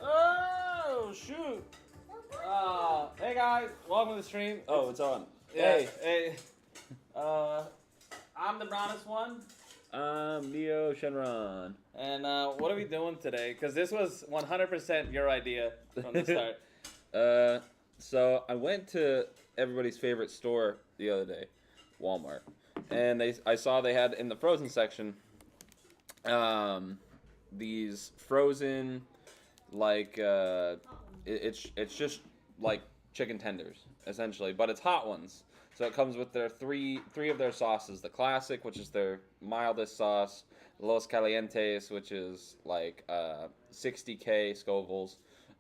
Oh shoot! Hey guys, welcome to the stream. Oh, it's on. Yeah, hey. I'm the brownest one. Neoshenron. And what are we doing today? Because this was 100% your idea from the start. So I went to everybody's favorite store the other day, Walmart, and I saw they had in the frozen section, these frozen, like it's just like chicken tenders essentially, but it's hot ones. So it comes with their three of their sauces: the classic, which is their mildest sauce; Los Calientes, which is like 60K Scovilles;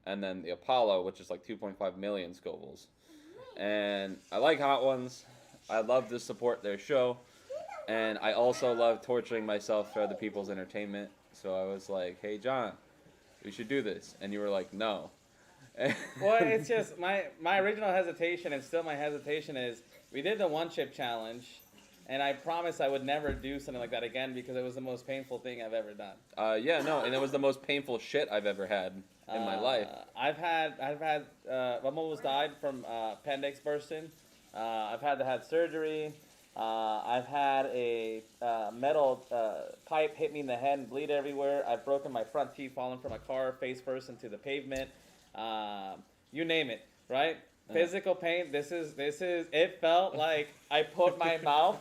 and then the Apollo, which is like 2.5 million Scovilles. And I like hot ones. I love to support their show, and I also love torturing myself for other people's entertainment. So I was like, "Hey, John, we should do this," and you were like, "No." Well, it's just my original hesitation, and still my hesitation is we did the one chip challenge, and I promised I would never do something like that again because it was the most painful thing I've ever done. Yeah, no, and it was the most painful shit I've ever had in my life. I've had I've almost died from appendix bursting. I've had to have surgery. I've had a metal pipe hit me in the head and bleed everywhere. I've broken my front teeth falling from a car face first into the pavement. You name it, right? Physical pain. This is. It felt like I put my mouth,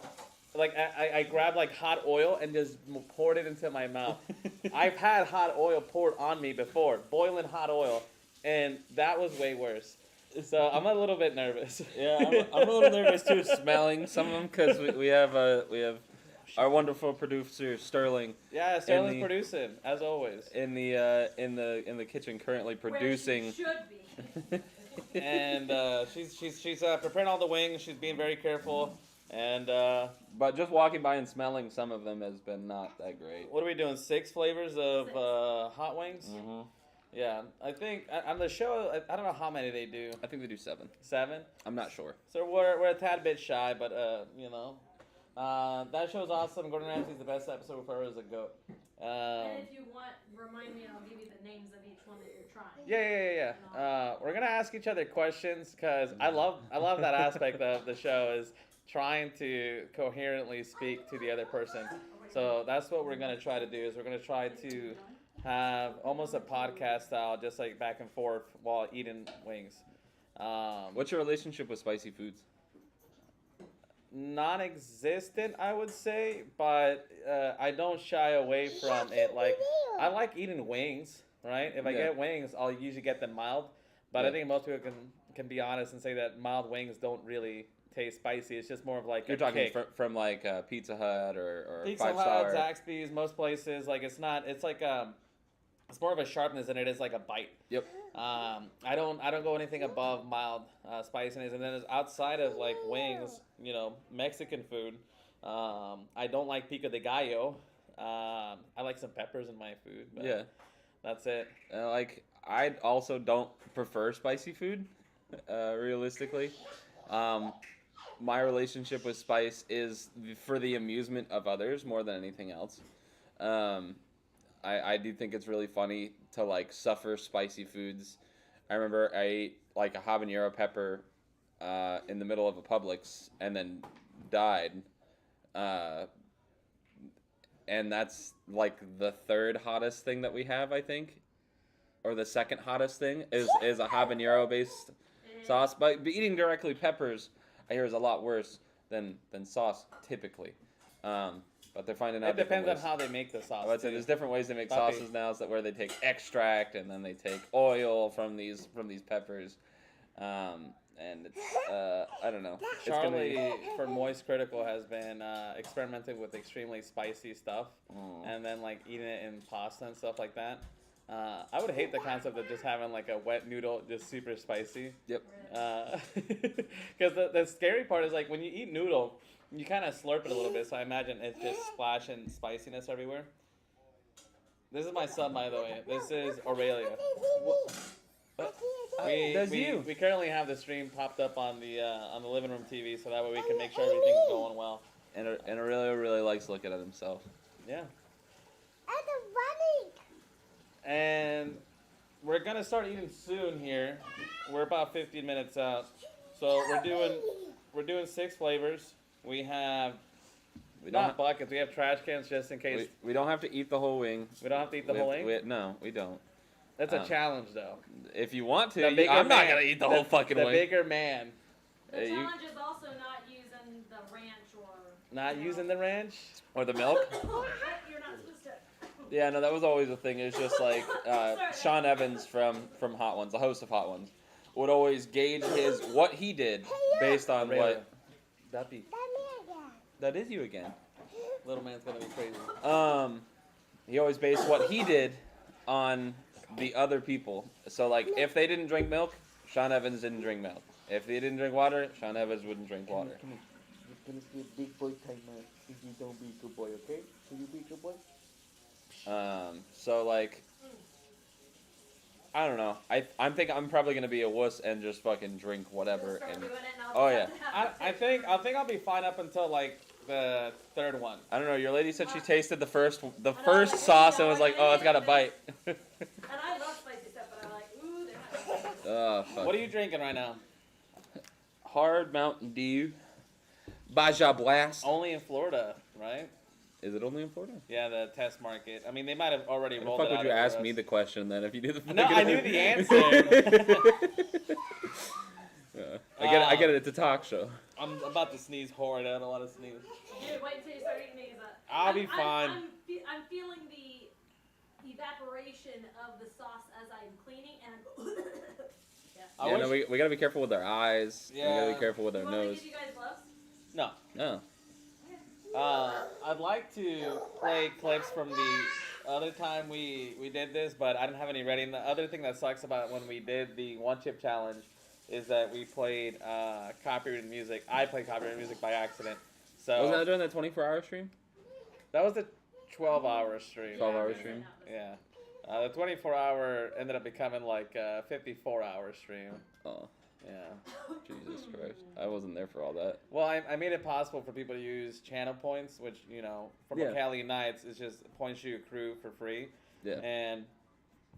like I grabbed like hot oil and just poured it into my mouth. I've had hot oil poured on me before, boiling hot oil, and that was way worse. So I'm a little bit nervous. Yeah, I'm a little nervous too, smelling some of them because we have our wonderful producer Sterling. Yeah, Sterling's producing as always. In the kitchen currently producing. Where she should be. And she's preparing all the wings. She's being very careful. And but just walking by and smelling some of them has been not that great. What are we doing? 6 flavors of hot wings. Mm-hmm. Yeah, I think on the show, I don't know how many they do. I think they do 7. 7? I'm not sure. So we're a tad bit shy, but that show's awesome. Gordon Ramsay's the best episode with her as a goat. And if you want, remind me and I'll give you the names of each one that you're trying. Yeah. We're gonna ask each other questions because I love that aspect of the show is trying to coherently speak to the other person. So that's what we're gonna try to do. Is we're gonna try to have almost a podcast style, just like back and forth while eating wings. What's your relationship with spicy foods? Non-existent, I would say, but I don't shy away from it. Like, I like eating wings, right? If I get wings, I'll usually get them mild. But I think most people can be honest and say that mild wings don't really taste spicy. It's just more of like You're a talking kick. from like Pizza Hut or Pizza 5 Hut, Star. Zaxby's, most places. Like it's not. It's like it's more of a sharpness than it is like a bite. Yep. I don't go anything above mild spiciness, and then outside of like wings, Mexican food. I don't like pico de gallo. I like some peppers in my food. But Yeah. that's it. Like I also don't prefer spicy food. Realistically, my relationship with spice is for the amusement of others more than anything else. I do think it's really funny to like suffer spicy foods. I remember I ate like a habanero pepper in the middle of a Publix and then died. And that's like the third hottest thing that we have, I think, or the second hottest thing is a habanero based sauce. But eating directly peppers, I hear, is a lot worse than sauce typically. But they're finding out. It depends on ways. how they make the sauce. I would say too. there's different ways to make Puppy. sauces now, so that where they take extract and then they take oil from these peppers, and it's I don't know. It's gonna be- Charlie for Moist Critical has been experimenting with extremely spicy stuff, and then like eating it in pasta and stuff like that. I would hate the concept of just having like a wet noodle, just super spicy. Yep. Because the scary part is like when you eat noodle, you kind of slurp it a little bit. So I imagine it's just splashing spiciness everywhere. This is my son, by the way. This is Aurelia. We currently have the stream popped up on the living room TV, so that way we can make sure everything's going well. And Aurelio really likes looking at himself. Yeah. And we're gonna start eating soon here. We're about 15 minutes out, so we're doing 6 flavors. We have not buckets. We have trash cans just in case. We don't have to eat the whole wing. We don't have to eat the whole wing. No, we don't. That's a challenge, though. If you want to, The bigger I'm not man- gonna eat the whole fucking The wing. bigger man. The You- challenge is also not using the ranch or. Not using the ranch. Or the milk. You're not supposed to. Yeah, no, that was always a thing. It's just like Sean Evans from Hot Ones, the host of Hot Ones, would always gauge what he did based on Aurelia. what. Duppy. That is you again. Little man's gonna be crazy. He always based what he did on the other people. So like, if they didn't drink milk, Sean Evans didn't drink milk. If they didn't drink water, Sean Evans wouldn't drink water. You're gonna be a big boy timer if you don't be a good boy, okay? Will you be a good boy? So like, I don't know. I'm thinking I'm probably gonna be a wuss and just fucking drink whatever. Start And doing it and I'll Oh, just yeah. have to I think I'll be fine up until like the third one. I don't know. Your lady said she tasted the first know, sauce yeah, and was like, yeah, "Oh, it's got a yeah. bite." And I love spicy stuff, but I'm like, ooh, they're not spicy. Oh, fuck. What are you drinking right now? Hard Mountain Dew, Baja Blast. Only in Florida, right? Is it only in Florida? Yeah, the test market. I mean, they might have already Why the rolled fuck it would out you everywhere ask me else. the question then if you knew the? No, I knew the answer. I get it. It's a talk show. I'm about to sneeze hard. I don't want to sneeze. Dude, wait until you start eating these. I'll be fine. I'm feeling the evaporation of the sauce as I'm cleaning, and I Yeah, no, wish- we gotta be careful with our eyes. We gotta Yeah. be careful with you our want me to nose. give you guys gloves? No. No. I'd like to play clips from the other time we did this, but I didn't have any ready. And the other thing that sucks about when we did the one chip challenge is that we played copyrighted music. I played copyrighted music by accident. So Was that during that 24-hour stream? that was the 12-hour stream. 12-hour stream. Yeah. The 24-hour ended up becoming like a 54-hour stream. Oh, Yeah. Jesus Christ! I wasn't there for all that. Well, I made it possible for people to use channel points, which, from Yeah. Cali Nights is just points you accrue for free. Yeah. And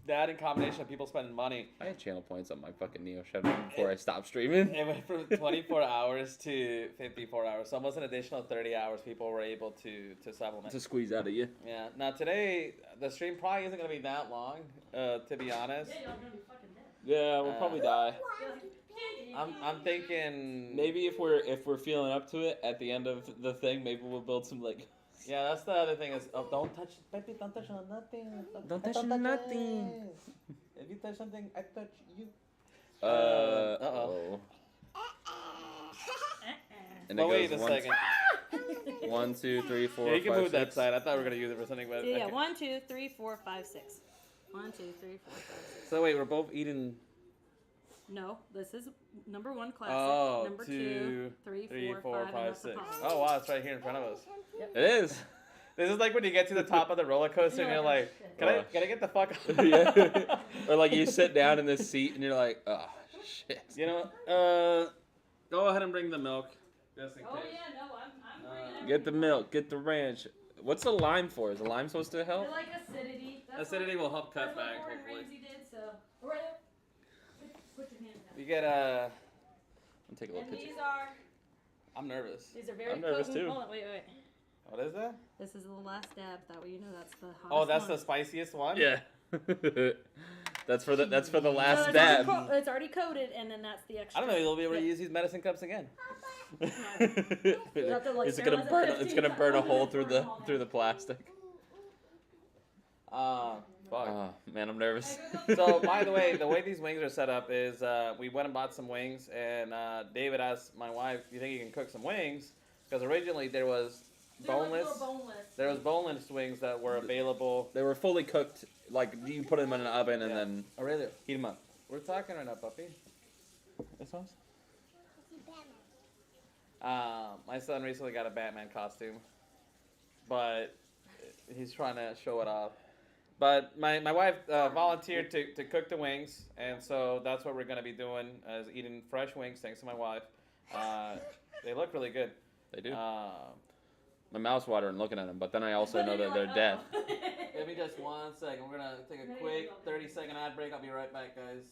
that in combination of people spending money, I had channel points on my fucking Neoshenron before I stopped streaming. it went from 24 hours to 54 hours. So almost an additional 30 hours people were able to supplement. To squeeze out of you. Yeah. Now today, the stream probably isn't going to be that long, to be honest. Yeah, y'all gonna be fucking dead. Yeah, we'll probably die. I'm thinking... Maybe if we're feeling up to it at the end of the thing, maybe we'll build some like. Yeah, that's the other thing is, don't touch, baby, don't touch on nothing. Don't touch nothing. If you touch something, I touch you. Uh Uh-oh. oh. And But it wait goes a one, second. 1, 2, 3, 4, Yeah, you can 5, move that 6. side. I thought we were gonna use it for something, but Yeah, okay. 1, 2, 3, 4, 5, 6. 1, 2, 3, 4, 5, 6. So wait, we're both eating. No, this is number 1 classic. Oh, number 2, 3, 3, 4, 5, and 5, that's the 6. pie. Oh wow, it's right here in front of us. It is. This is like when you get to the top of the roller coaster and you're like, can I get the fuck out? Yeah. Or like you sit down in this seat and you're like, oh shit. You know, go ahead and bring the milk. Just in Oh case. yeah, no, I'm bringing Get the everything. milk, get the ranch. What's the lime for? Is the lime supposed to help? They're like acidity. That's Acidity will help cut that's what back, Gordon hopefully. Ramsay did. So, right up. Put your hands down. You get I'll take a little And picture. I'm nervous. These are very I'm nervous potent. too. Hold on, wait. What is that? This is the last dab. That way you know that's the hottest Oh, that's one. the spiciest one? Yeah. That's for the last So it's dab. already it's already coated, and then that's the extra. I don't know, you'll be able to Yeah. use these medicine cups again. You have to, like, It's gonna sterilize it burn. 15 It's gonna times. burn a hole through the plastic. Fuck. Oh man, I'm nervous. So, by the way these wings are set up is we went and bought some wings, and David asked my wife, "You think you can cook some wings?" Because originally there was boneless. They were boneless. There was boneless wings that were available. They were fully cooked. Like you put them in an oven and Yeah. then Oh, really? heat them up. We're talking right now, puppy. This sauce? My son recently got a Batman costume, but he's trying to show it off. But my wife volunteered to cook the wings, and so that's what we're going to be doing, is eating fresh wings, thanks to my wife. They look really good. They do. My My mouth's watering looking at them, but then I also But know then that you're they're like, dead. oh. Give me just 1 second. We're going to take a There you quick go. 30-second ad break. I'll be right back, guys.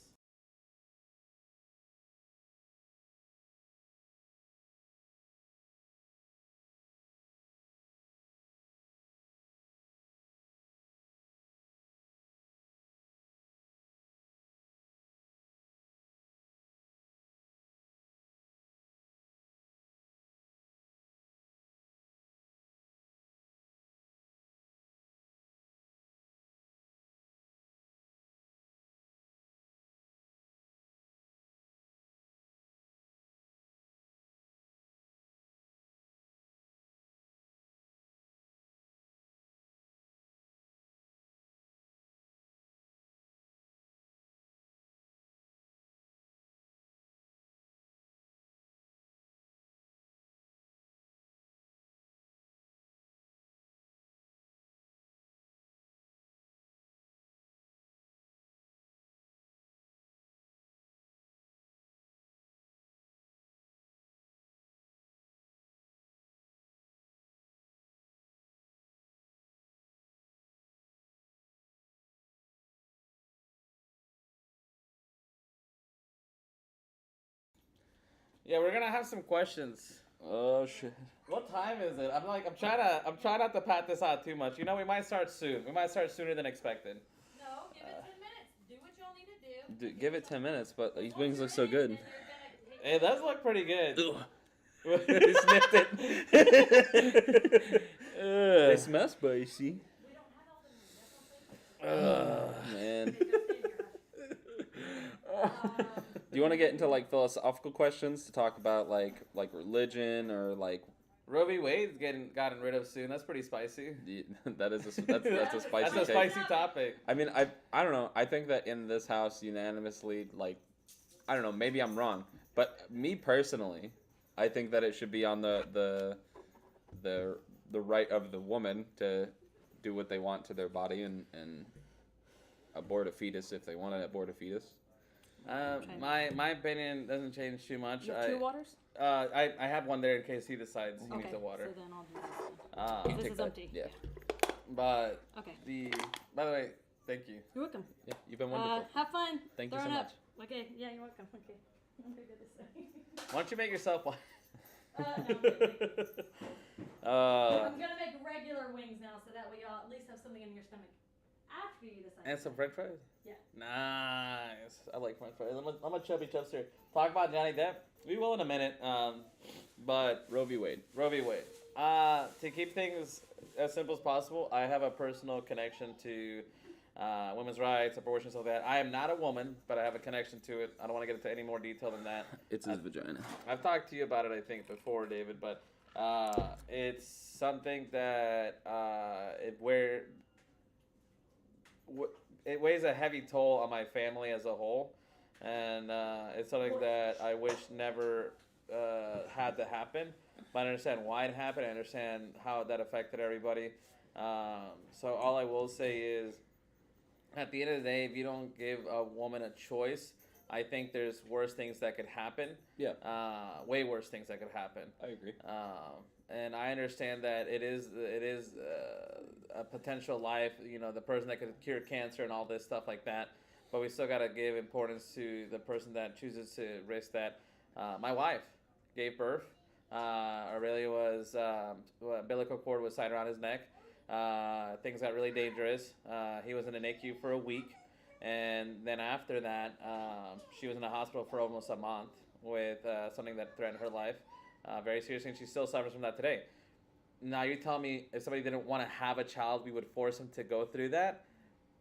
Yeah, we're gonna have some questions. Oh shit. What time is it? I'm trying not to pat this out too much. You know, we might start soon. We might start sooner than expected. No, give it 10 minutes. Do what y'all need to do. Dude, give it 10 minutes, but these wings look so good. It does look pretty good. They sniffed it. They Ugh. smell spicy. Man. Do you want to get into like philosophical questions to talk about like religion or like Roe v. Wade's gotten rid of soon. That's pretty spicy. that is that's a spicy That's a take. spicy topic. I mean, I don't know. I think that in this house unanimously, like, I don't know. Maybe I'm wrong, but me personally, I think that it should be on the right of the woman to do what they want to their body and abort a fetus if they want to abort a fetus. My opinion doesn't change too much. You have 2 waters? I have one there in case he decides he Okay, needs the water. so then I'll do this. Uh, This take is that. empty. Yeah. but Okay. by the way, thank you. You're welcome. Yeah, you've been wonderful. Have fun. Thank you Throw so it up. much. Okay, yeah, you're welcome. Okay. Okay, good to say. Why don't you make yourself one? No, I'm kidding. uh, I'm gonna make regular wings now, so that way y'all at least have something in your stomach after you decide. and some French fries. Yeah. Nice. I like French fries. I'm a chubby chubster. Talk about Johnny Depp. We will in a minute. But Roe v. Wade. Roe v. Wade. To keep things as simple as possible, I have a personal connection to women's rights, abortion, stuff like that. I am not a woman, but I have a connection to it. I don't want to get into any more detail than that. It's his vagina. I've talked to you about it, I think, before, David, but it's something that it weighs a heavy toll on my family as a whole, and it's something that I wish never had to happen. But I understand why it happened. I understand how that affected everybody. So all I will say is, at the end of the day, if you don't give a woman a choice, I think there's worse things that could happen. Yeah. Way worse things that could happen. I agree. And I understand that it is a potential life, the person that could cure cancer and all this stuff like that. But we still got to give importance to the person that chooses to risk that. My wife gave birth. Aurelia was, umbilical cord was tied around his neck. Things got really dangerous. He was in the NICU for a week. And then after that, she was in the hospital for almost a month with something that threatened her life very seriously, and she still suffers from that today. Now, you tell me if somebody didn't want to have a child, we would force them to go through that?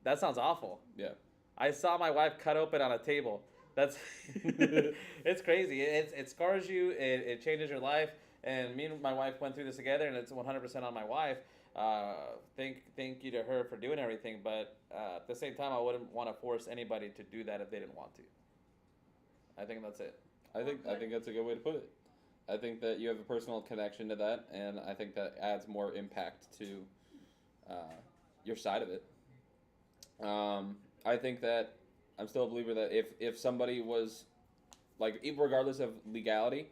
That sounds awful. Yeah. I saw my wife cut open on a table. That's it's crazy. It scars you. It changes your life. And me and my wife went through this together, and it's 100% on my wife. Thank you to her for doing everything, but at the same time, I wouldn't want to force anybody to do that if they didn't want to. I think that's it. I think that's a good way to put it. I think that you have a personal connection to that, and I think that adds more impact to your side of it. I think that I'm still a believer that if somebody was, like, regardless of legality,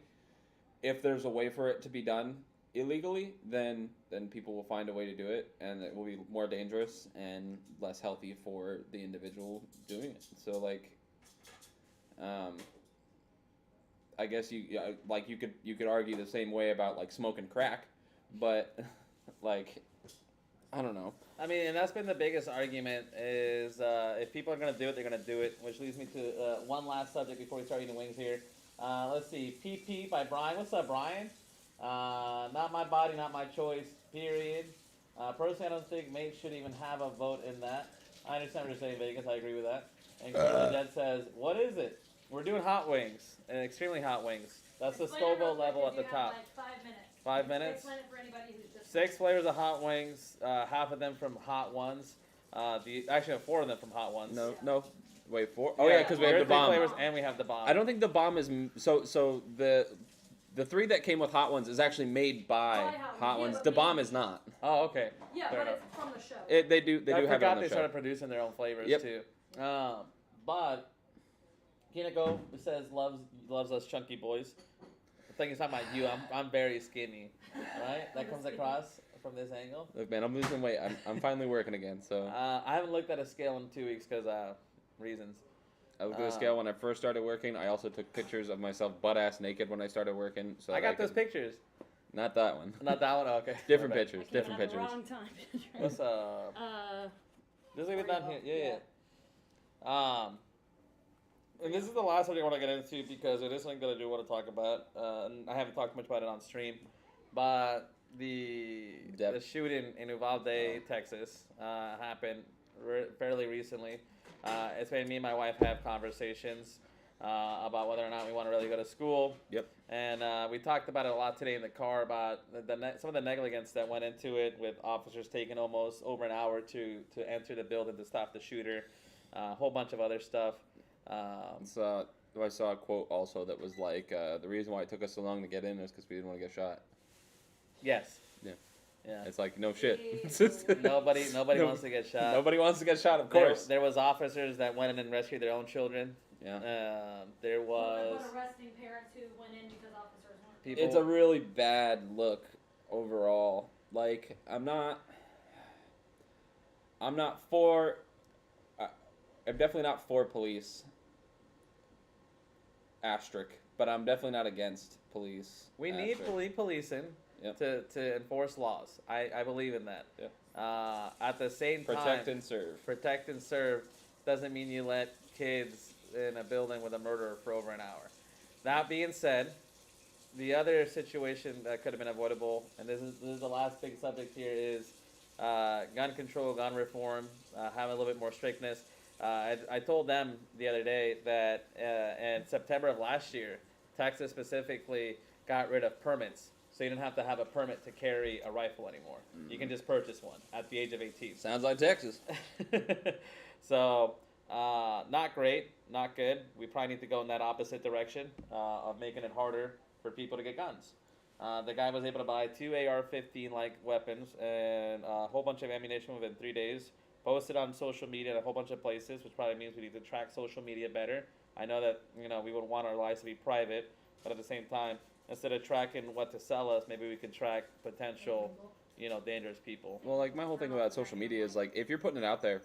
if there's a way for it to be done illegally, then people will find a way to do it, and it will be more dangerous and less healthy for the individual doing it. So, like, I guess you could argue the same way about, like, smoking crack, but like, I don't know. I mean, and that's been the biggest argument is if people are going to do it, they're going to do it, which leads me to one last subject before we start eating wings here. Let's see, PP by Brian. What's up, Brian? Not my body, not my choice, period. Personally, I don't think mates should even have a vote in that. I understand what you're saying, Vegas. I agree with that. And Dad says, what is it? We're doing hot wings, and extremely hot wings. That's the Scoville level at the top. Like 5 minutes. 5 minutes? Explain it for anybody who's just 6 flavors of hot wings, half of them from Hot Ones. Actually, 4 of them from Hot Ones. No. Wait, 4? Oh, yeah, because we have the bomb. Flavors and we have the bomb. I don't think the bomb is... So the 3 that came with Hot Ones is actually made by Hot Ones. The bomb is not. Oh, okay. Yeah, Fair but enough. it's from the show. They do have it on I forgot the they show. started producing their own flavors, Yep. too. But Kineko says loves us chunky boys. I think he's talking about you. I'm very skinny, right? That comes across from this angle. Look, man, I'm losing weight. I'm finally working again, so... I haven't looked at a scale in 2 weeks because reasons. I looked at the scale when I first started working. I also took pictures of myself butt-ass naked when I started working. So I got those pictures. Not that one. Not that one? Oh, okay. Different Perfect. pictures. I came Different at the pictures. wrong time. What's up? Just leave it down here. Yeah. And this is the last subject I want to get into because it is something that I do want to talk about. And I haven't talked much about it on stream. But the shooting in Uvalde, Texas, happened fairly recently. It's made me and my wife have conversations about whether or not we want to really go to school. Yep. And we talked about it a lot today in the car about some of the negligence that went into it, with officers taking almost over an hour to enter the building to stop the shooter, a whole bunch of other stuff. So I saw a quote also that was like, the reason why it took us so long to get in is because we didn't want to get shot. Yes. Yeah. It's like, no shit. Nobody wants to get shot. Nobody wants to get shot, of course. There was officers that went in and rescued their own children. Yeah. There was But arresting parents who went in because officers weren't. people. It's a really bad look overall. Like, I'm not for... I'm definitely not for police. Asterisk. But I'm definitely not against police. We need asterisk. policing. Yep. To enforce laws. I believe in that. Yep. At the same time, Protect and serve. doesn't mean you let kids in a building with a murderer for over an hour. That being said, the other situation that could have been avoidable, and this is the last big subject here, is gun control, gun reform, having a little bit more strictness. I told them the other day that in September of last year, Texas specifically got rid of permits. So you didn't have to have a permit to carry a rifle anymore. You can just purchase one at the age of 18. Sounds like Texas. So, not great, not good. We probably need to go in that opposite direction of making it harder for people to get guns. The guy was able to buy 2 AR-15 like weapons and a whole bunch of ammunition within 3 days. Posted on social media in a whole bunch of places, which probably means we need to track social media better. I know that we would want our lives to be private, but at the same time, instead of tracking what to sell us, maybe we can track potential, dangerous people. Well, like my whole thing about social media is like if you're putting it out there,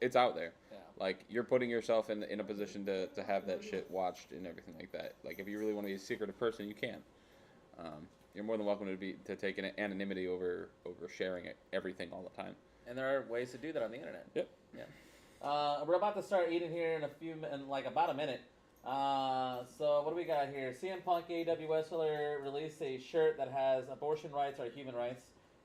it's out there. Yeah. Like you're putting yourself in a position to have that shit watched and everything like that. Like if you really want to be a secretive person, you can. You're more than welcome to take an anonymity over sharing everything all the time. And there are ways to do that on the internet. Yep. Yeah. We're about to start eating here in about a minute. So what do we got here? CM Punk AEW wrestler released a shirt that has abortion rights or human rights.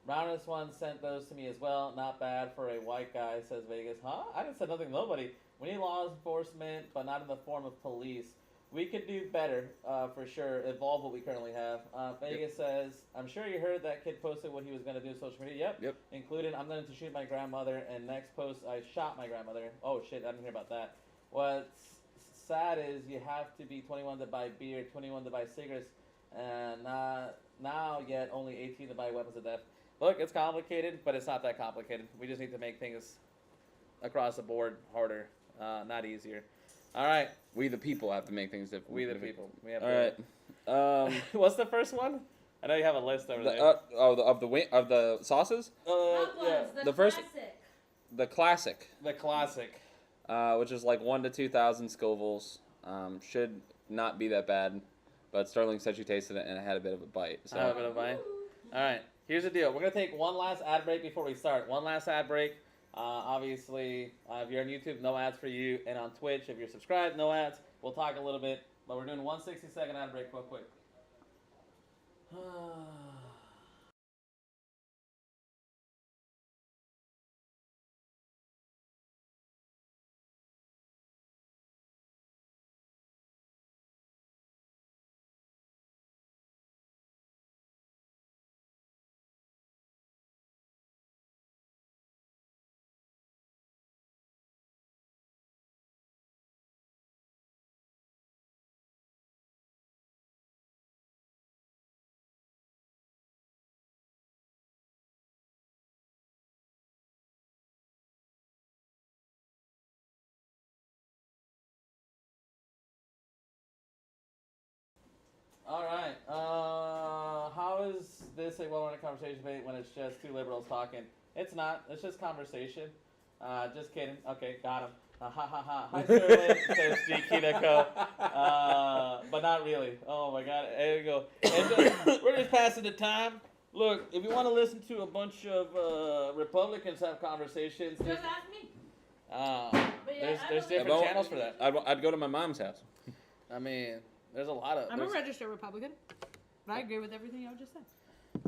Rounders one sent those to me as well. Not bad for a white guy, says Vegas. Huh? I didn't say nothing to nobody. We need law enforcement, but not in the form of police. We could do better, for sure. Evolve what we currently have. Vegas says, I'm sure you heard that kid posted what he was going to do on social media. Yep. Including, I'm going to shoot my grandmother, and next post, I shot my grandmother. Oh, shit, I didn't hear about that. What's sad is you have to be 21 to buy beer, 21 to buy cigarettes, and now yet only 18 to buy weapons of death. Look, it's complicated, but it's not that complicated. We just need to make things across the board harder, not easier. All right. We the people have to make things different. We the people. We have All right. What's the first one? I know you have a list over there. Of the sauces. Not Yeah. ones, the The first- classic. The classic, The classic. which is like 1 to 2,000 Scovilles, should not be that bad, but Sterling said she tasted it and it had a bit of a bite. So Have a bit of bite. All right. Here's the deal. We're gonna take one last ad break before we start. One last ad break. Obviously, if you're on YouTube, no ads for you, and on Twitch, if you're subscribed, no ads. We'll talk a little bit, but we're doing 1 60-second ad break real quick. All right. How is this a well-run conversation debate when it's just two liberals talking? It's not. It's just conversation. Just kidding. Okay, got him. Ha ha ha. Hi, Sterling, says G. Kineko. But not really. Oh my God. There you go. We're just passing the time. Look, if you want to listen to a bunch of Republicans have conversations, Just ask me. But yeah, there's I different Well, channels for that. I'd go to my mom's house. I mean, there's a lot of. I'm a there's- registered Republican, but I agree with everything y'all just said.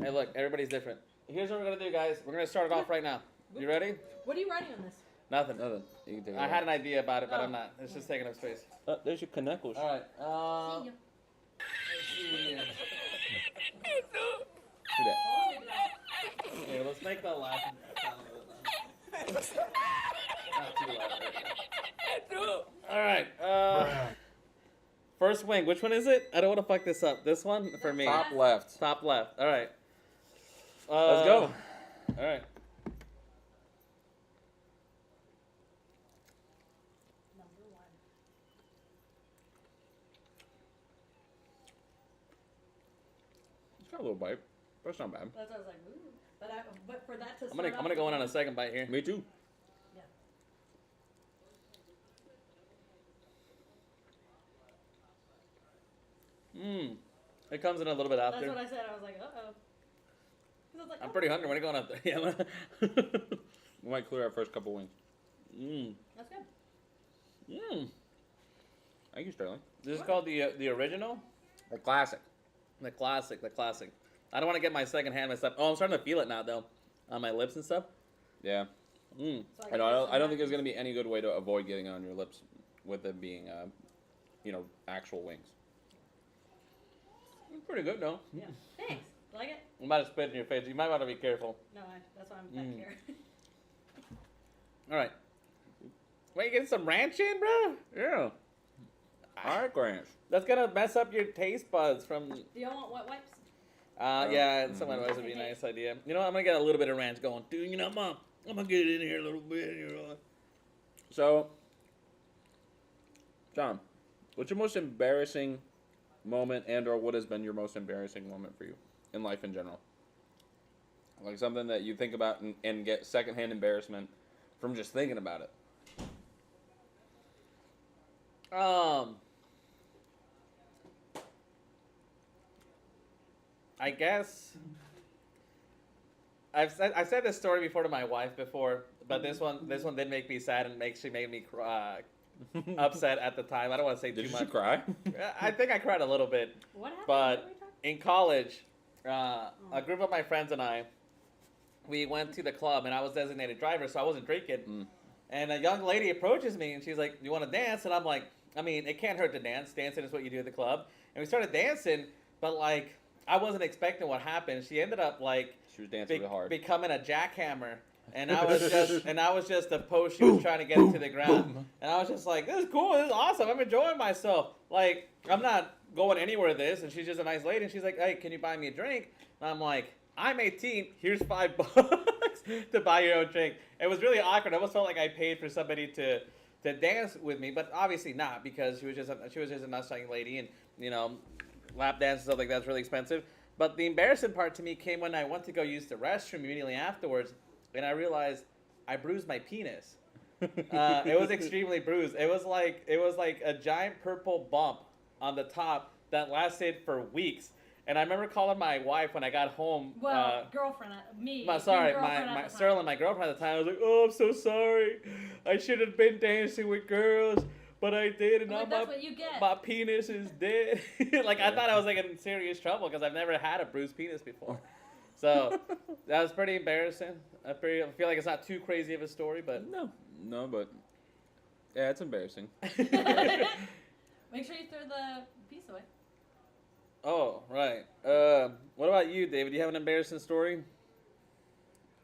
Hey, look, everybody's different. Here's what we're gonna do, guys. We're gonna start it off right now. You ready? What are you writing on this? Nothing. Nothing. You can take it I away. had an idea about it, but Oh. I'm not. It's just taking up space. There's your Kanekos. All right. See you. Let's see here. Do that. Here, let's make that laugh. Sound a little bit loud. Not too loud. All right. First wing. Which one is it? I don't want to fuck this up. This one for me. Top left. Top left. All right. Let's go. All right. Number one. It's got a little bite. That's not bad. That's what I was like, ooh. But for that to I'm gonna go in on a second bite here. Me too. Yeah. Mmm. It comes in a little bit That's after. what I said. I was like, uh-oh. 'Cause I was like, I'm oh, pretty hungry. When I go on a yeah. We might clear our first couple wings. Mmm. That's good. Mmm. Thank you, Sterling. This is called the original, The classic. the classic, the classic. I don't want to get my second hand messed up. Oh, I'm starting to feel it now though. on my lips and stuff. Yeah. Mm. So I don't think there's gonna be any good way to avoid getting it on your lips with it being, actual wings. It's pretty good, though. Yeah. Thanks. Like it? I'm about to spit in your face. You might want to be careful. No, that's why I'm back here. All right. Wait, you getting some ranch in, bro? Yeah. I like ranch. That's gonna mess up your taste buds from. Do y'all want wet wipes? Yeah, someone else would be a nice idea. You know, what? I'm gonna get a little bit of ranch going. Dude, you know, Mom, I'm gonna get it in here a little bit. You know. So, John, what's your most embarrassing moment, and/or what has been your most embarrassing moment for you in life in general? Like something that you think about and get secondhand embarrassment from just thinking about it. I guess I've said this story before to my wife before, but this one did make me sad and she made me cry, upset at the time. I don't want to say Did too you much. cry? I think I cried a little bit. What happened? But What are we talking- in college, a group of my friends and I, we went to the club, and I was designated driver, so I wasn't drinking. Mm. And a young lady approaches me, and she's like, "You want to dance?" And I'm like, "I mean, it can't hurt to dance. Dancing is what you do at the club." And we started dancing, but like, I wasn't expecting what happened. She ended up like She was dancing really hard. becoming a jackhammer. And I was just the post she was trying to get it to the ground. And I was just like, this is cool, this is awesome, I'm enjoying myself. Like, I'm not going anywhere with this. And she's just a nice lady. And she's like, hey, can you buy me a drink? And I'm like, I'm 18, here's $5 to buy your own drink. It was really awkward. I almost felt like I paid for somebody to dance with me, but obviously not, because she was just a nice young lady, and you know, lap dance and stuff like that's really expensive. But the embarrassing part to me came when I went to go use the restroom immediately afterwards, and I realized I bruised my penis. It was extremely bruised. It was like a giant purple bump on the top that lasted for weeks. And I remember calling my wife when I got home. Well, girlfriend, me. My your girlfriend at the time. Sterling, my girlfriend at the time. I was like, "Oh, I'm so sorry. I should have been dancing with girls, but I did, and now Like, that's what you get. my penis is dead." Like, I thought I was like in serious trouble because I've never had a bruised penis before. So that was pretty embarrassing. I feel like it's not too crazy of a story, but No, but yeah, it's embarrassing. Make sure you throw the piece away. oh right. What about you, David? Do you have an embarrassing story?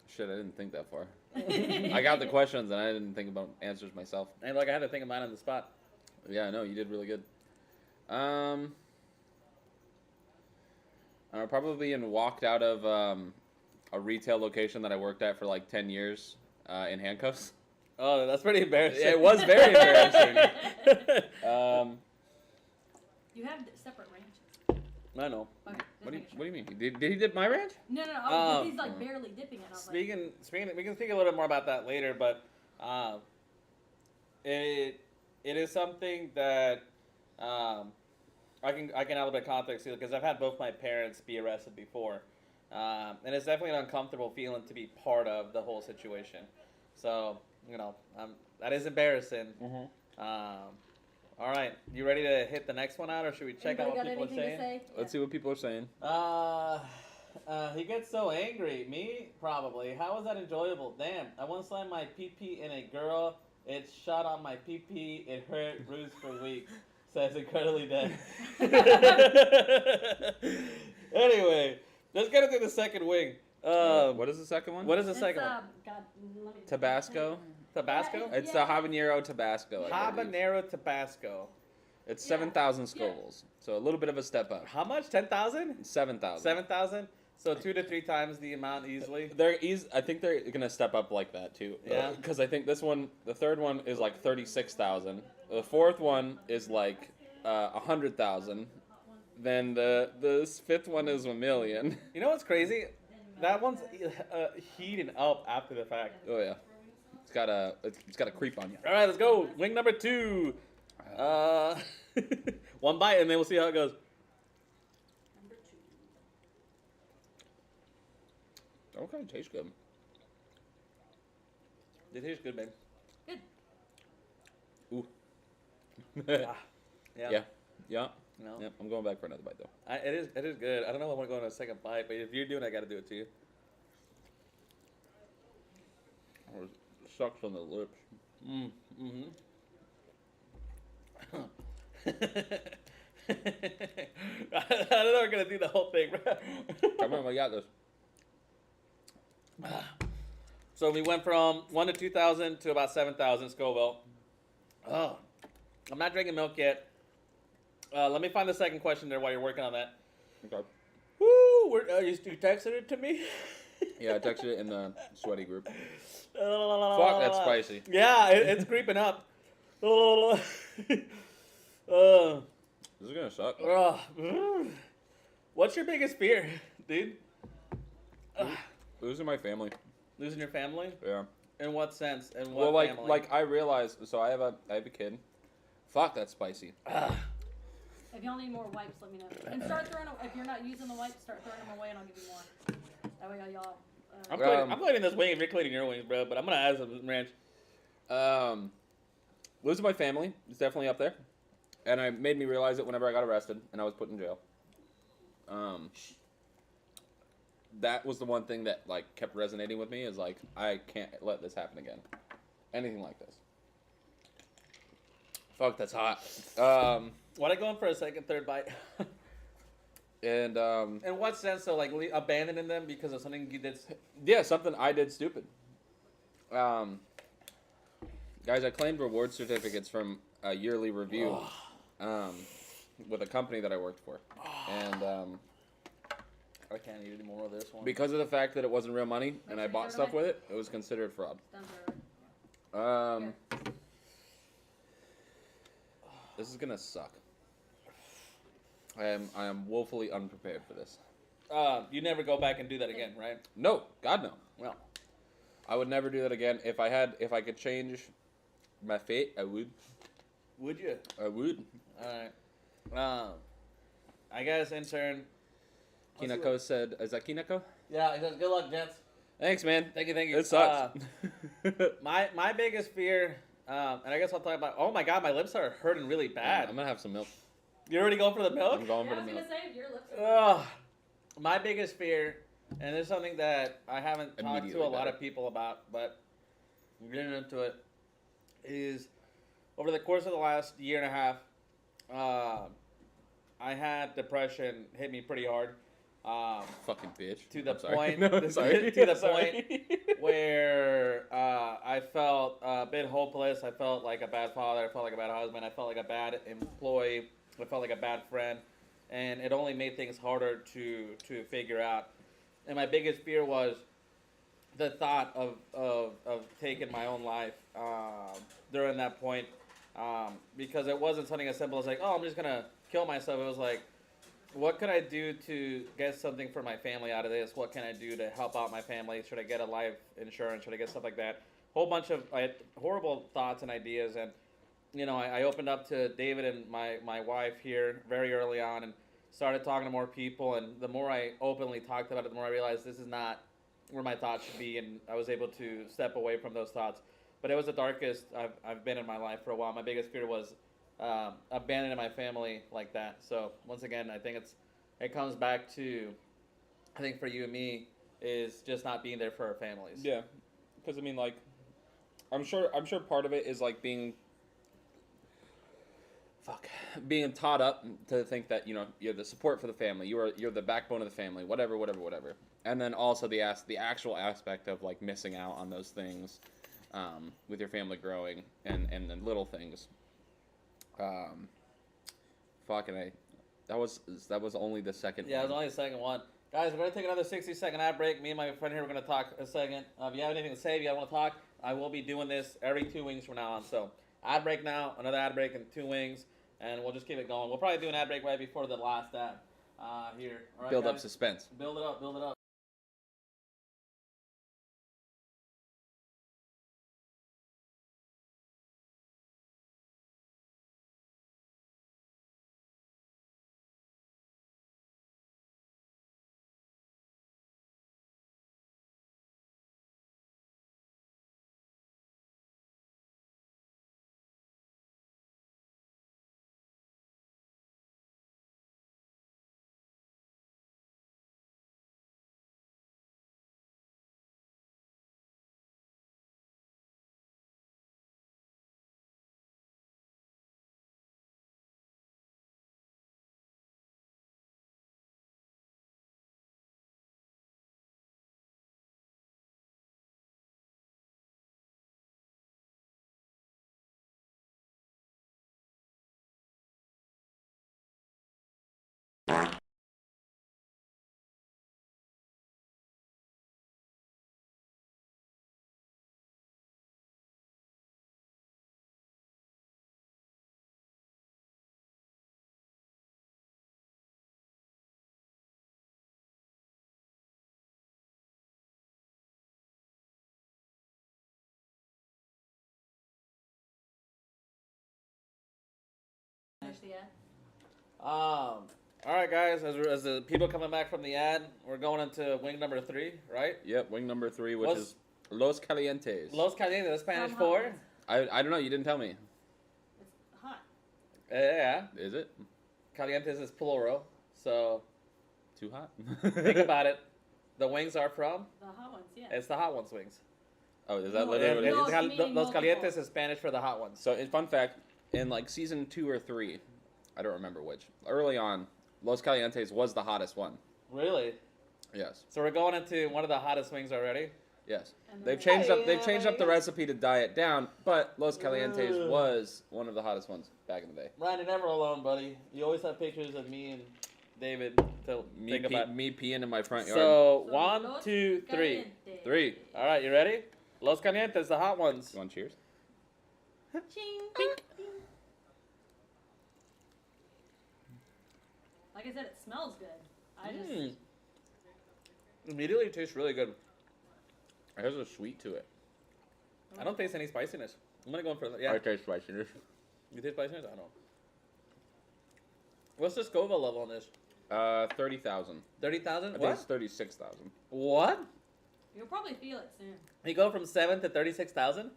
Shit, I didn't think that far. I got the questions and I didn't think about answers myself. And like I had to think of mine on the spot. Yeah, no, you did really good. I probably walked out of a retail location that I worked at for like 10 years in handcuffs. Oh, that's pretty embarrassing. It was very embarrassing. You have separate ranches. I know. Okay, just What making sure. do you mean? Did he dip my ranch? No. Oh. He's like barely dipping it. I was like, Speaking, we can speak a little bit more about that later, but it is something that I can add a little bit of context to, because I've had both my parents be arrested before, and it's definitely an uncomfortable feeling to be part of the whole situation. So that is embarrassing. All right, you ready to hit the next one out, or should we check out anybody what got people are anything saying? to say? Let's see what people are saying. He gets so angry. Me? Probably. How was that enjoyable? Damn. I once slammed my pee-pee in a girl. It shot on my pee-pee. It hurt, bruised for weeks. Says incredibly dead. Anyway, let's get into the second wing. What is the second one? What is the It's, second one? God, let me- Tabasco? Tabasco? Yeah, It's the habanero Tabasco. I believe. Habanero Tabasco. It's Yeah. 7,000 Yeah. scovilles. So a little bit of a step up. How much? 10,000? 7,000. 7,000? So 2 to 3 times the amount easily. I think they're gonna step up like that too. Yeah. Because I think this one, the third one is like 36,000. The fourth one is like 100,000. Then the fifth one is 1,000,000. You know what's crazy? That one's heating up after the fact. Oh yeah. It's got a creep on you. All right, let's go. Wing number 2. One bite, and then we'll see how it goes. Number 2. Okay, tastes good. It tastes good, babe. Good. Ooh. Yeah. Yeah. No. Yep. I'm going back for another bite though. It is good. I don't know if I want to go on a second bite, but if you're doing it, I got to do it too. Or sucks on the lips. Mm-hmm. I don't know if we're gonna do the whole thing, bro. Come on, I got this. So we went from 1 to 2,000 to about 7,000 Scoville. Oh, I'm not drinking milk yet. Let me find the second question there while you're working on that. Okay. Woo! You texted it to me? Yeah, I texted it in the sweaty group. Fuck, that's spicy. Yeah, it's creeping up. This is gonna suck. What's your biggest fear, dude? Losing my family. Losing your family? Yeah. In what sense? In what Well, family? like I realized. So I have a kid. Fuck, that's spicy. If y'all need more wipes, let me know. And start throwing them. If you're not using the wipes, start throwing them away, and I'll give you more. That way, y'all. I'm cleaning this wing if you're cleaning your wings, bro. But I'm gonna add some ranch. Losing my family is definitely up there, and it made me realize it whenever I got arrested and I was put in jail. That was the one thing that like kept resonating with me is like I can't let this happen again. Anything like this. Fuck, that's hot. Why'd I go in for a second, third bite? And In what sense? So like abandoning them because of something you did? yeah, something I did stupid. Guys, I claimed reward certificates from a yearly review with a company that I worked for. And I can't eat any more of this one. because of the fact that it wasn't real money and I bought stuff with it, it was considered fraud. This is gonna suck. I am woefully unprepared for this. You never go back and do that again, right? No, God no. Well, I would never do that again. If I could change my fate, I would. would you? I would. All right. I guess intern. Kinako said, "Is that Kinako?" Yeah, he says, "Good luck, gents." Thanks, man. Thank you. It sucks. My biggest fear, and I guess I'll talk about. Oh my God, my lips are hurting really bad. I'm gonna have some milk. You already going for the milk? I'm going Yeah, for I the was milk. gonna say your lips are. Ugh. My biggest fear, and this is something that I haven't talked to Immediately a lot better. of people about, but I'm getting into it, is over the course of the last year and a half, I had depression hit me pretty hard. Fucking bitch. To the I'm sorry. point, No, sorry. to the Sorry. point where I felt a bit hopeless. I felt like a bad father. I felt like a bad husband. I felt like a bad employee. I felt like a bad friend, and it only made things harder to figure out. And my biggest fear was the thought of taking my own life during that point, because it wasn't something as simple as like, oh, I'm just gonna kill myself. It was like, what could I do to get something for my family out of this? What can I do to help out my family? Should I get a life insurance? Should I get stuff like that? Whole bunch of horrible thoughts and ideas. And, you know, I opened up to David and my wife here very early on and started talking to more people. And the more I openly talked about it, the more I realized this is not where my thoughts should be. And I was able to step away from those thoughts. But it was the darkest I've been in my life for a while. My biggest fear was abandoning my family like that. So once again, I think it comes back to, I think for you and me, is just not being there for our families. Yeah, because I mean, like, I'm sure part of it is like being taught up to think that you're the support for the family, you're the backbone of the family, whatever, and then also the actual aspect of like missing out on those things with your family growing and the little things. That was only the second Yeah, one. it was only the second one. Guys, we're going to take another 60-second ad break. Me and my friend here, we're going to talk a second. If you have anything to say, if you want to talk, I will be doing this every 2 weeks from now on. So, ad break now, another ad break in 2 wings, and we'll just keep it going. We'll probably do an ad break right before the last ad here. All right, Build up guys? suspense. Build it up. Finish the ad. All right, guys. As the people coming back from the ad, we're going into wing number 3, right? Yep, wing number 3, which is Los Calientes. Los Calientes, that's Spanish From for? Holland. I don't know. You didn't tell me. It's hot. Yeah. Is it Calientes is plural. So too hot? think about it. The wings are from? The hot ones, yeah. It's the hot ones wings. Oh, is that No, literally it's what it is? meaning Los multiple. Calientes is Spanish for the hot ones. So, fun fact, in like season 2 or 3, I don't remember which. Early on, Los Calientes was the hottest one. Really? Yes. So we're going into one of the hottest wings already? Yes. And They've then- changed up. They've changed up the recipe to diet it down, but Los Calientes Ugh. was one of the hottest ones back in the day. Ryan, you're never alone, buddy. You always have pictures of me and David to Me, think about. me peeing in my front yard. So, So 1, Los 2, 3. Calientes. 3. All right, you ready? Los Calientes, the hot ones. You want cheers? Ching. Like I said, it smells good. I just Mm. Immediately tastes really good. There's a sweet to it. I don't taste any spiciness. I'm gonna go in for I yeah. taste spiciness. You taste spiciness? I don't know. What's the Scoville level on this? 30,000. 30,000? I think What? it's 36,000. What? you'll probably feel it soon. You go from 7 to 36,000?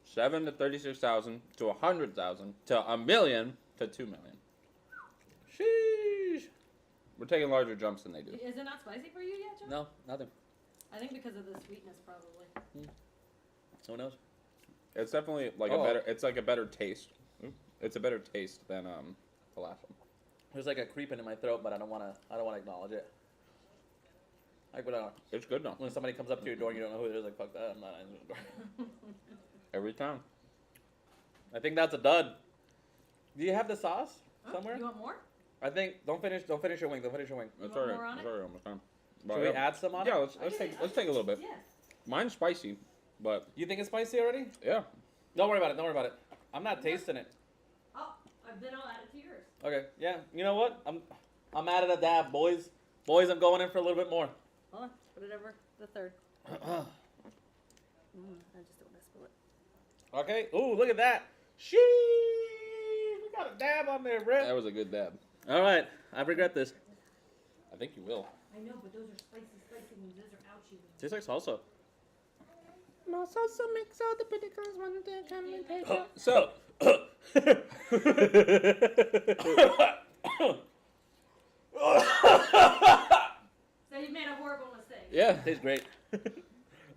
7 to 36,000 to 100,000 to a million to 2 million. Sheesh. We're taking larger jumps than they do. Is it not spicy for you yet, John? No, nothing. I think because of the sweetness, probably. Who knows? It's definitely like Oh. a better. It's like a better taste. It's a better taste than the last one. There's like a creeping in my throat, but I don't wanna acknowledge it. Like It's good though. when somebody comes up to your door and you don't know who it is, like fuck that, I'm not answering the door. Every time. I think that's a dud. Do you have the sauce Oh, somewhere? You want more? I think don't finish your wing. Don't finish your wing. It's want already. more on It's it? already almost done. But Should we yeah. add some on Yeah, it? let's take a little bit. Yeah. Mine's spicy, but You think it's spicy already? yeah. Don't worry about it. Don't worry about it. I'm not tasting it. Oh, then I'll add it to yours. Okay. Yeah. You know what? I'm at it a dab, boys. Boys, I'm going in for a little bit more. Hold on. Put it over the third. I just don't want to spill it. Okay. Ooh, look at that. Sheesh. We got a dab on there, bro. That was a good dab. All right. I regret this. I think you will. I know, but those are spicy ones. Those are ouchie ones. Tastes like salsa. My salsa makes all the pretty girls want to come and take So. So you made a horrible mistake. Yeah. Tastes great.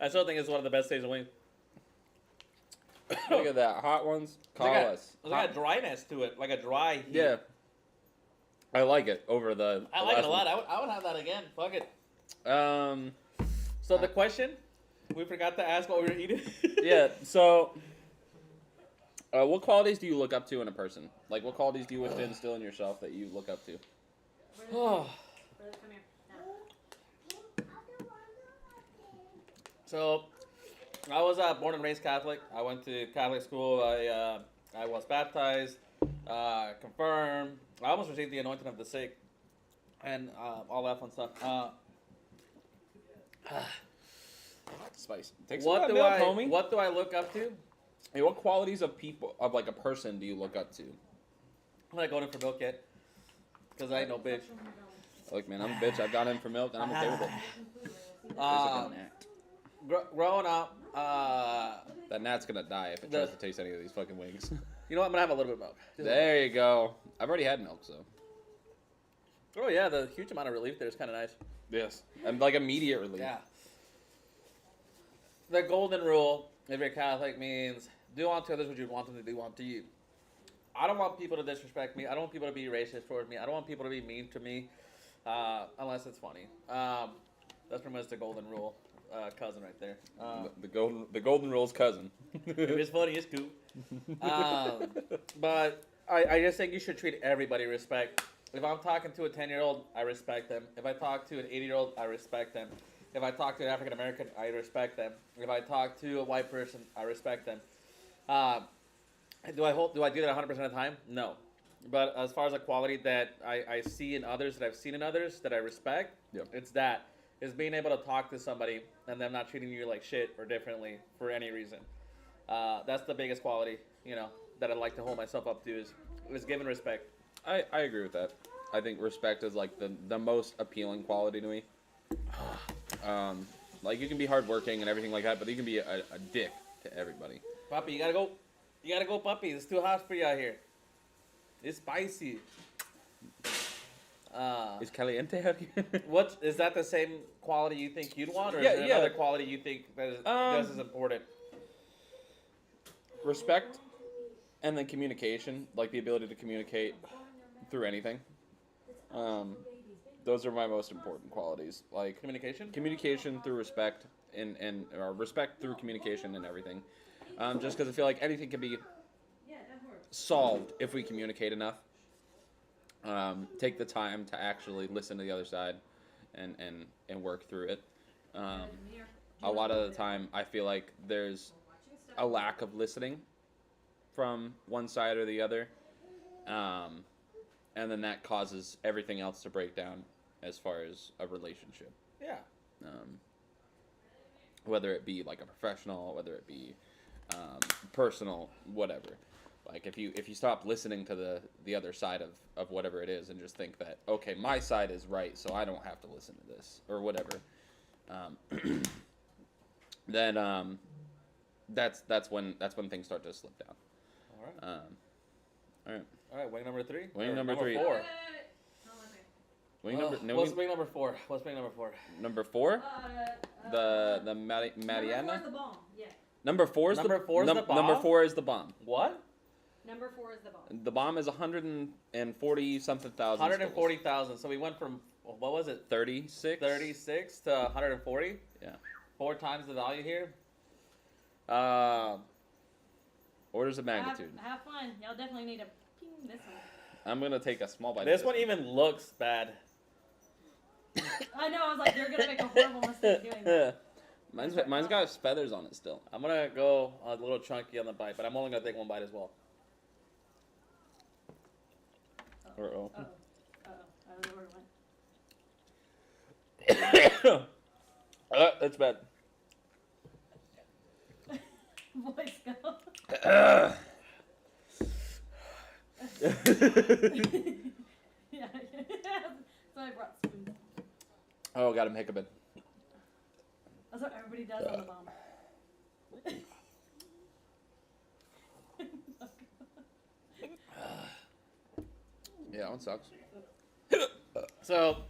I still think it's one of the best tasting wings. Look at that. Hot ones. Call us. There's like a dryness to it, like a dry heat. Yeah. I like it over the. I like it a lot. I would have that again. Fuck it. One. So the question, we forgot to ask what we were eating. Yeah. So, what qualities do you look up to in a person? Like, what qualities do you wish to instill in yourself that you look up to? Oh. Brother, come here. So, I was born and raised Catholic. I went to Catholic school. I was baptized, confirmed. I almost received the anointing of the sick, and all that fun stuff. Spice. Take What do milk, I homie. what do I look up to? Hey, what qualities of people, of like a person, do you look up to? I'm not going in for milk yet, because I ain't no bitch. Look, man, I'm a bitch. I've gone in for milk, and I'm okay with it. Um, growing up, That gnat's gonna die if it tries to taste any of these fucking wings. you know what? I'm gonna have a little bit of milk. There you go. I've already had milk, so. Oh yeah, the huge amount of relief there is kind of nice. Yes. And like immediate relief. Yeah. The golden rule, if you're Catholic, means do unto others what you want them to do unto you. I don't want people to disrespect me. I don't want people to be racist towards me. I don't want people to be mean to me, unless it's funny. That's pretty much the golden rule, cousin right there. The golden rule's cousin. If it's funny, it's cool. But I just think you should treat everybody with respect. If I'm talking to a 10-year-old, I respect them. If I talk to an 80-year-old, I respect them. If I talk to an African American, I respect them. If I talk to a white person, I respect them. Do I do that 100% of the time? No. But as far as a quality that I see in others, that I've seen in others, that I respect, Yep. it's being able to talk to somebody and them not treating you like shit or differently for any reason. That's the biggest quality, that I'd like to hold myself up to is giving respect. I agree with that. I think respect is like the most appealing quality to me. Like you can be hardworking and everything like that, but you can be a dick to everybody. Papi, you gotta go. You gotta go, puppy. It's too hot for you out here. It's spicy. Is caliente out here? What is that? The same quality you think you'd want, or Yeah, is there yeah. another quality you think that is just as important? Respect, and then communication, like the ability to communicate through anything. Those are my most important qualities. Like communication through respect, and or respect through communication and everything. Just because I feel like anything can be solved if we communicate enough. Take the time to actually listen to the other side and work through it. A lot of the time, I feel like there's a lack of listening from one side or the other. And then that causes everything else to break down as far as a relationship. Yeah. Whether it be like a professional, whether it be personal, whatever. Like if you stop listening to the other side of whatever it is and just think that, okay, my side is right, so I don't have to listen to this or whatever, then that's when things start to slip down. All right. All right. Wing number 3. Wing number 3. 4. Wing What's wing number 4? Number 4? The Mariana. Mariana. The bomb. Yeah. Number 4 is Number 4 is the bomb? Number 4 is the bomb. What? Number 4 is the bomb. The bomb is 140 something thousand. 140,000. So we went from what was it? 36. 36 to 140. Yeah. 4 times the value here. Orders of magnitude. Have fun. Y'all definitely need to ping this one. I'm gonna take a small bite. This of one even looks bad. I know. I was like, you're gonna make a horrible mistake doing that. Mine's got feathers on it still. I'm gonna go a little chunky on the bite, but I'm only gonna take one bite as well. Uh-oh. I don't know where it went. That's bad. Voice go. Yeah. So I brought spoons. Oh, got him hiccuping. That's what everybody does on the bomb. Yeah, that one sucks. So,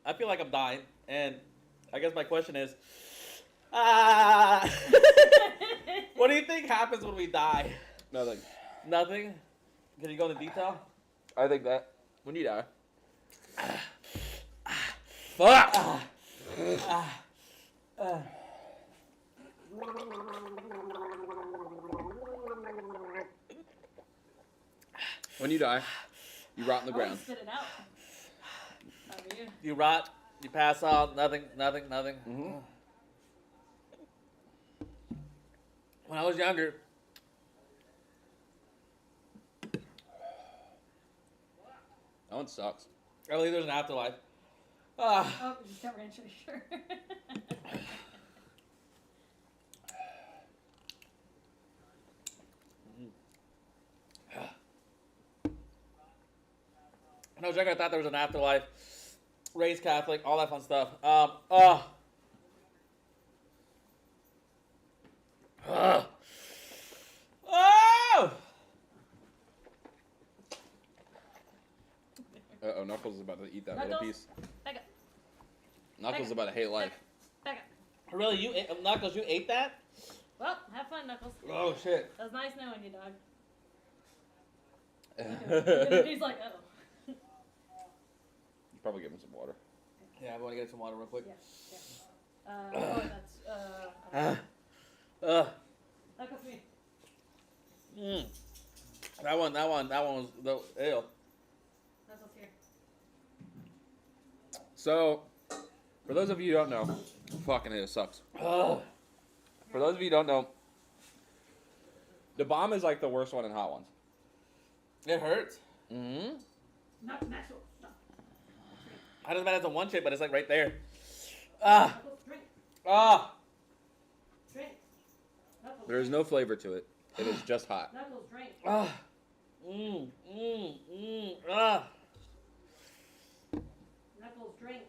I feel like I'm dying, and I guess my question is, what do you think happens when we die? Nothing. Nothing? Can you go into detail? I think that when you die. Fuck! When you die, you rot in the ground. Spit it out. How are you? You rot, you pass out, nothing. Mm-hmm. When I was younger, That one sucks. I believe there's an afterlife. Oh, you just got ranch sure. When I was younger, I thought there was an afterlife. Raised Catholic, all that fun stuff. Uh-oh, Knuckles is about to eat that little Knuckles, piece. back up. Knuckles is about to hate life. Back up. Really, Knuckles, you ate that? Well, have fun, Knuckles. Oh, shit. It was nice knowing you, dog. You He's like, oh. probably give him some water. Yeah, I want to get some water real quick. Yeah. That's, Knuckles, me. That one was the ew. Knuckles here. So, for those of you who don't know, fucking it sucks. Ugh. For those of you who don't know, the bomb is like the worst one in hot ones. It hurts. Mm-hmm. Not natural. No. I just bad as a one chip, but it's like right there. Ah. Knuckles, drink. Ah. Drink. Knuckles, There is no flavor to it. It is just hot. Knuckles, drink. Ah. Ah. Knuckles, drink.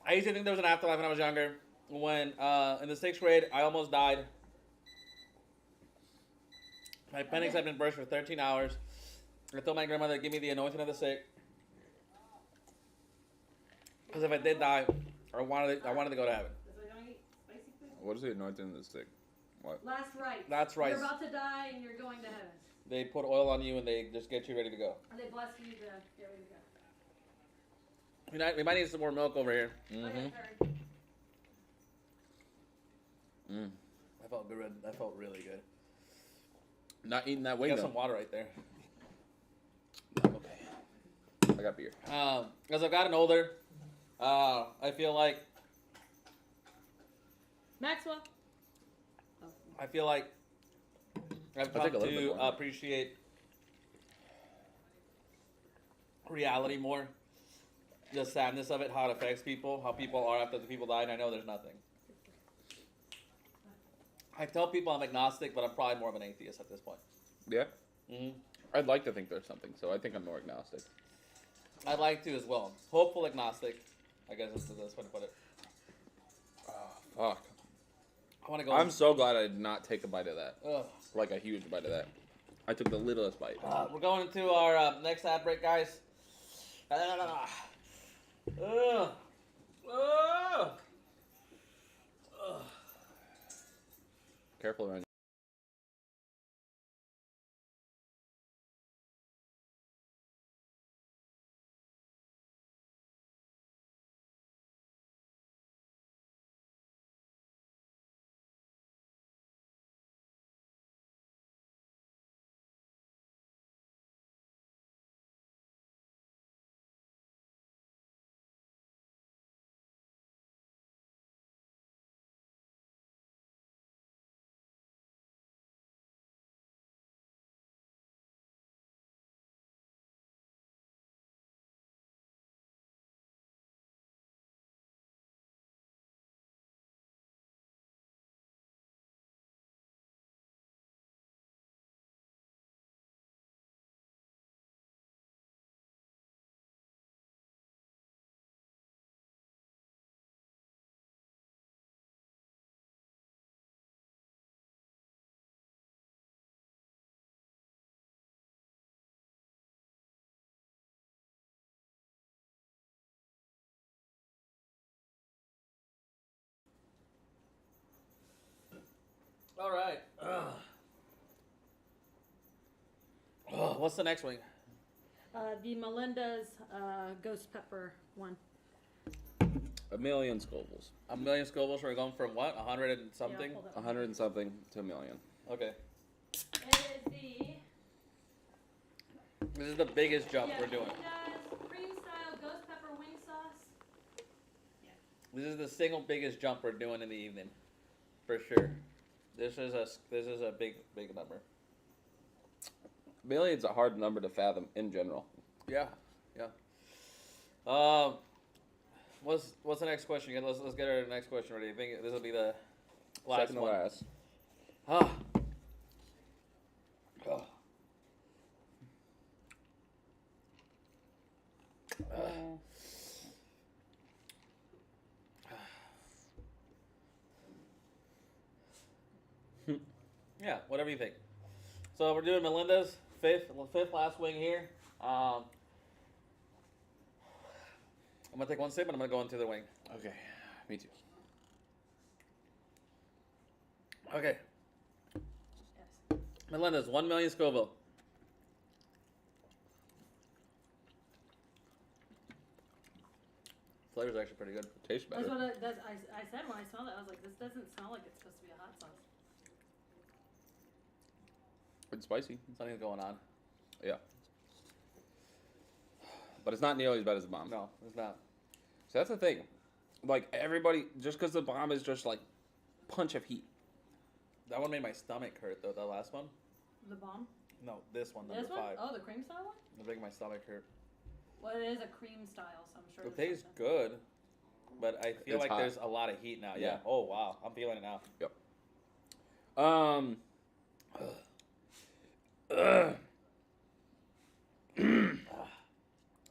I used to think there was an afterlife when I was younger. When in the 6th grade, I almost died. My appendix had been burst for 13 hours. I told my grandmother to give me the anointing of the sick. Because if I did die, I wanted to go to heaven. Is that gonna eat spicy food? What is the anointing in the stick? What? Last rites. Last rites. You're about to die and you're going to heaven. They put oil on you and they just get you ready to go. And they bless you to get ready to go. We might need some more milk over here. Okay, Mm-hmm. third. Mm. That felt good. That felt really good. Not eating that We wing got though. some water right there. Okay. I got beer. As I've gotten older, I feel like Maxwell. I've I'll come take a little bit to more. appreciate reality more. The sadness of it, how it affects people, how people are after the people die, and I know there's nothing. I tell people I'm agnostic, but I'm probably more of an atheist at this point. Yeah. hmm I'd like to think there's something, so I think I'm more agnostic. I'd like to as well. Hopeful agnostic, I guess is the best way to put it. Oh, fuck. I want to go. I'm so glad I did not take a bite of that. Ugh. Like a huge bite of that. I took the littlest bite. We're going into our next ad break, guys. Ugh. Ugh. Ugh. Careful around. All right. Ugh. Ugh, what's the next one? The Melinda's ghost pepper one. 1,000,000 Scovilles. 1,000,000 Scovilles. We're going from what? 100 and something? Yeah, hold up. 100 and something to 1,000,000. Okay. It is the This is the biggest jump we're doing. Melinda's cream style ghost pepper wing sauce. This is the single biggest jump we're doing in the evening, for sure. This is a big number. 1,000,000's a hard number to fathom in general. Yeah, yeah. What's the next question? Let's get our next question ready. I think this will be the last Second to one. last. Ah. Oh. Yeah, whatever you think. So we're doing Melinda's fifth last wing here. I'm gonna take one sip and I'm gonna go into the wing. Okay, me too. Okay, Yes. Melinda's 1,000,000 Scoville. Flavor's actually pretty good. Tastes better. That's what I said when I saw that. I was like, this doesn't smell like it's supposed to be a hot sauce. It's spicy. Something's going on. Yeah. but it's not nearly as bad as the bomb. No, it's not. So that's the thing. Like everybody, just because the bomb is just like punch of heat. That one made my stomach hurt though. That last one. The bomb? No, this one, number This one? 5. Oh, the cream style one? It's making my stomach hurt. Well, it is a cream style, so I'm sure It there's tastes something. good, but I feel It's like hot. there's a lot of heat now. Yeah. Yeah. Oh wow, I'm feeling it now.